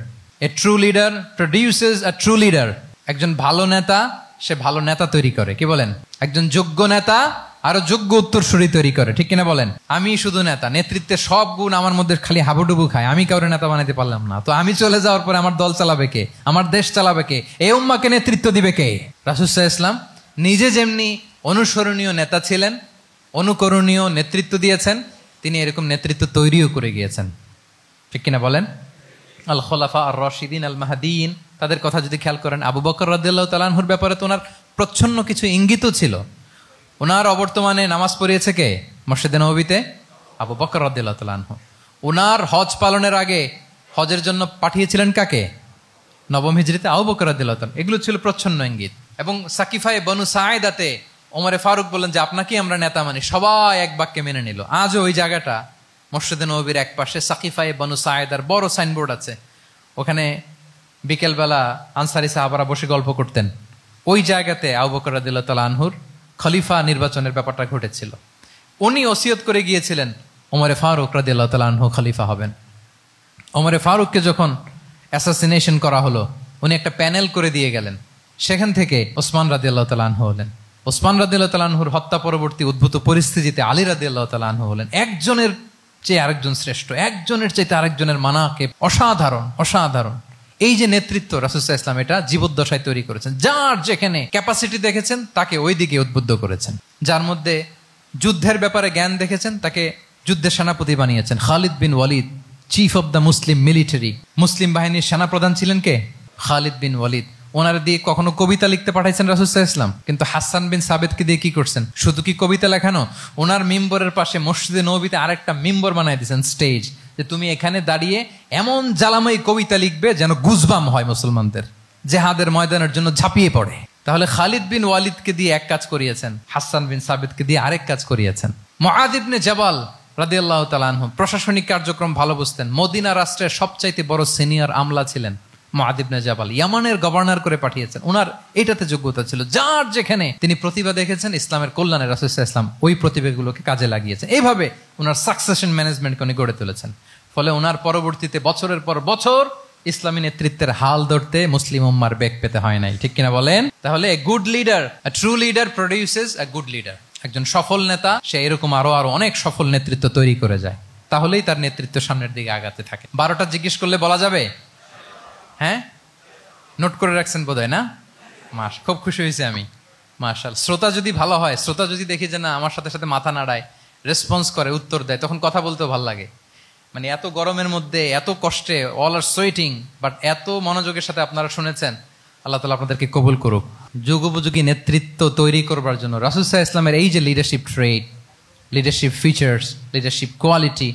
a true leader produces a true leader. একজন ভালো নেতা সে ভালো নেতা তৈরি করে, কি বলেন? একজন যোগ্য নেতা আরো যোগ্য উত্তরসূরি তৈরি করে, ঠিক কিনা বলেন? আমি শুধু নেতা, নেতৃত্বের সব গুণ আমার মধ্যে খালি হাবুডুবু খায়, আমি কাউরে নেতা বানাতে পারলাম না, তো আমি চলে যাওয়ার পরে আমার দল চালাবে কে, আমার দেশ চালাবে কে, এই উম্মাহকে নেতৃত্ব দিবে কে? রাসূল সাল্লাল্লাহু আলাইহি ওয়াসাল্লাম নিজে যেমনি অনুসরণীয় নেতা ছিলেন, অনুকরণীয় নেতৃত্ব দিয়েছেন, তিনি এরকম নেতৃত্ব তৈরিও করে গিয়েছেন, ঠিক কিনা বলেন? আল খোলাফা আর রশিদিন আল মাহদিন, তাদের কথা যদি খেয়াল করেন, আবু বকর রাদিয়াল্লাহু তাআলা আনহুর ব্যাপারে তো ওনার প্রচ্ছন্ন কিছু ইঙ্গিতও ছিল। ওনার অবর্তমানে নামাজ পড়িয়েছে কে মসজিদে নববীতে? আবু বকর রাদিয়াল্লাহু তাআলা আনহু। ওনার হজ পালনের আগে হজের জন্য পাঠিয়েছিলেন কাকে? নবম হিজরিতে আবু বকর রাদিয়াল্লাহু তাআলা। এগুলো ছিল প্রচ্ছন্ন ইঙ্গিত। এবং সাকিফায়ে বনু সাঈদাতে ওমরে ফারুক বললেন যে আপনাকেই আমরা নেতা মানি, সবাই এক বাক্যে মেনে নিল। আজও ওই জায়গাটা মসজিদে নববীর এক পাশে সাকিফায়ে বনু সাঈদার বড় সাইনবোর্ড আছে, ওখানে বিকেলবেলা আনসারি সাহাবারা বসে গল্প করতেন। ওই জায়গাতে আবু বকর রাদিয়াল্লাহু তাআলা আনহুর খলিফা নির্বাচনের ব্যাপারটা ঘটেছিল। উনি ওসিয়ত করে গিয়েছিলেন ওমরে ফারুক রাদিয়াল্লাহু তাআলা আনহু খলিফা হবেন। ওমরে ফারুককে যখন অ্যাসাসিনেশন করা হলো, উনি একটা প্যানেল করে দিয়ে গেলেন, সেখান থেকে ওসমান রাদিয়াল্লাহু তাআলা আনহু হলেন। ওসমান রাদিয়াল্লাহু তাআলা আনহুর হত্যা পরবর্তী উদ্ভূত পরিস্থিতিতে আলী রাদিয়াল্লাহু তাআলা আনহু হলেন। একজনের চেয়ে আরেকজন শ্রেষ্ঠ, একজনের চাইতে আরেকজনের মানাকে অসাধারণ, অসাধারণ। এই যে নেতৃত্ব রাসূল সাল্লাল্লাহু আলাইহি ওয়াসাল্লাম এটা জীবদ্দশায় তৈরি করেছেন। যার যেখানে ক্যাপাসিটি দেখেছেন তাকে ওই দিকে উদ্বুদ্ধ করেছেন। যার মধ্যে যুদ্ধের ব্যাপারে জ্ঞান দেখেছেন তাকে যুদ্ধের সেনাপতি বানিয়েছেন। Khalid bin Walid, chief of the Muslim military, মুসলিম বাহিনীর সেনাপ্রধান ছিলেন কে? খালিদ বিন ওয়ালিদ। ওনার দিয়ে কখনো কবিতা লিখতে পাঠাইছেন রাসূল সাল্লাল্লাহু আলাইহি ওয়াসাল্লাম, কিন্তু হাসান বিন সাবিতকে দিয়ে কি করছেন? শুধু কি কবিতা লেখানো, ওনার মিম্বরের পাশে মসজিদে নববীতে আরেকটা মিম্বর বানাই দিয়েছেন, স্টেজ, যে তুমি এখানে দাঁড়িয়ে এমন জ্বালাময়ী কবিতা লিখবে যেন গুজবাম হয় মুসলমানদের, জেহাদের ময়দানের জন্য ঝাঁপিয়ে পড়ে। তাহলে খালিদ বিন ওয়ালিদকে দিয়ে এক কাজ করিয়েছেন, হাসান বিন সাবিতকে দিয়ে আরেক কাজ করিয়েছেন। মুআয ইবনে জাবাল রাদিয়াল্লাহু তাআলা আনহু প্রশাসনিক কার্যক্রম ভালো বুঝতেন। মদিনা রাষ্ট্রের সবচাইতে বড় সিনিয়র আমলা ছিলেন মুআয ইবনে জাবাল, ইয়ামানের গভর্নর করে পাঠিয়েছেন। ওনার এটাতে যোগ্যতা ছিল। যার যেখানে তিনি প্রতিভা দেখেছেন ইসলামের কল্যাণে, রাসূল সাল্লাল্লাহু আলাইহি ওয়াসাল্লাম ওই প্রতিভাগুলোকে কাজে লাগিয়েছেন। এইভাবে ওনার সাকসেশন ম্যানেজমেন্টকে উনি গড়ে তুলেছেন। ফলে ওনার পরবর্তীতে বছরের পর বছর ইসলামী নেতৃত্বের হাল ধরতে মুসলিম উম্মার বেগ পেতে হয় নাই, ঠিক কিনা বলেন? তাহলে a good leader, a true leader produces a good leader. একজন সফল নেতা সে এরকম আরো অনেক সফল নেতৃত্ব তৈরি করে যায়, তাহলেই তার নেতৃত্ব সামনের দিকে আগাতে থাকে। 12টা জিজ্ঞেস করলে বলা যাবে? হ্যাঁ, নোট করে রাখছেন বোধহয় না? মাস খুব খুশি হয়েছে আমি, মাশাআল্লাহ। শ্রোতা যদি ভালো হয়, শ্রোতা যদি দেখি যে না আমার সাথে সাথে মাথা নাড়ায়, রেসপন্স করে, উত্তর দেয়, তখন কথা বলতেও ভালো লাগে। মানে এত গরমের মধ্যে, এত কষ্টে, অল আর সোয়েটিং, বাট এত মনোযোগের সাথে আপনারা শুনেছেন। আল্লাহ তাআলা আপনাদেরকে কবুল করুক। যুগোপযোগী নেতৃত্ব তৈরি করবার জন্য রাসূল সাল্লাল্লাহু আলাইহি ওয়াসাল্লামের এই যে লিডারশিপ ট্রেট, লিডারশিপ ফিচার্স, লিডারশিপ কোয়ালিটি,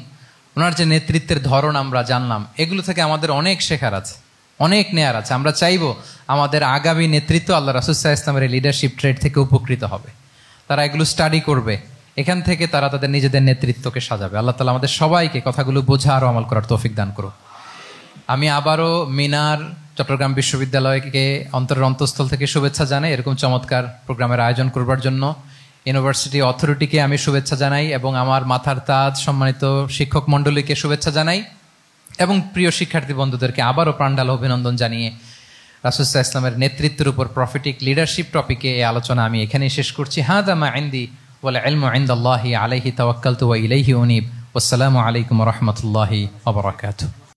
ওনার যে নেতৃত্বের ধরন আমরা জানলাম, এগুলো থেকে আমাদের অনেক শেখার আছে, অনেক নেয়ার আছে। আমরা চাইবো আমাদের আগামী নেতৃত্ব আল্লাহ রাসূল সাল্লাল্লাহু আলাইহি ওয়াসাল্লামের এই লিডারশিপ ট্রেট থেকে উপকৃত হবে। তারা এগুলো স্টাডি করবে, এখান থেকে তারা তাদের নিজেদের নেতৃত্বকে সাজাবে। আল্লাহ তাআলা আমাদের সবাইকে কথাগুলো বোঝা আর আমল করার তৌফিক দান করুক। আমি আবারও মিনার চট্টগ্রাম বিশ্ববিদ্যালয়কে অন্তরের অন্তঃস্থল থেকে শুভেচ্ছা জানাই এরকম চমৎকার প্রোগ্রামের আয়োজন করবার জন্য। ইউনিভার্সিটি অথরিটিকে আমি শুভেচ্ছা জানাই এবং আমার মাথার তাজ সম্মানিত শিক্ষক মণ্ডলীকে শুভেচ্ছা জানাই এবং প্রিয় শিক্ষার্থী বন্ধুদেরকে আবারও প্রাণঢাল অভিনন্দন জানিয়ে রাসূল সাল্লাল্লাহু আলাইহি ওয়াসাল্লামের নেতৃত্বের উপর প্রফিটিক লিডারশিপ টপিকে এই আলোচনা আমি এখানেই শেষ করছি। হাদা মা ইনদি ওয়াল ইলমু ইনদাল্লাহি আলাইহি তাওয়াক্কালতু ওয়া ইলাইহি উনীব। ওয়াসসালামু আলাইকুম ওয়া রাহমাতুল্লাহি ওয়া বারাকাতুহু।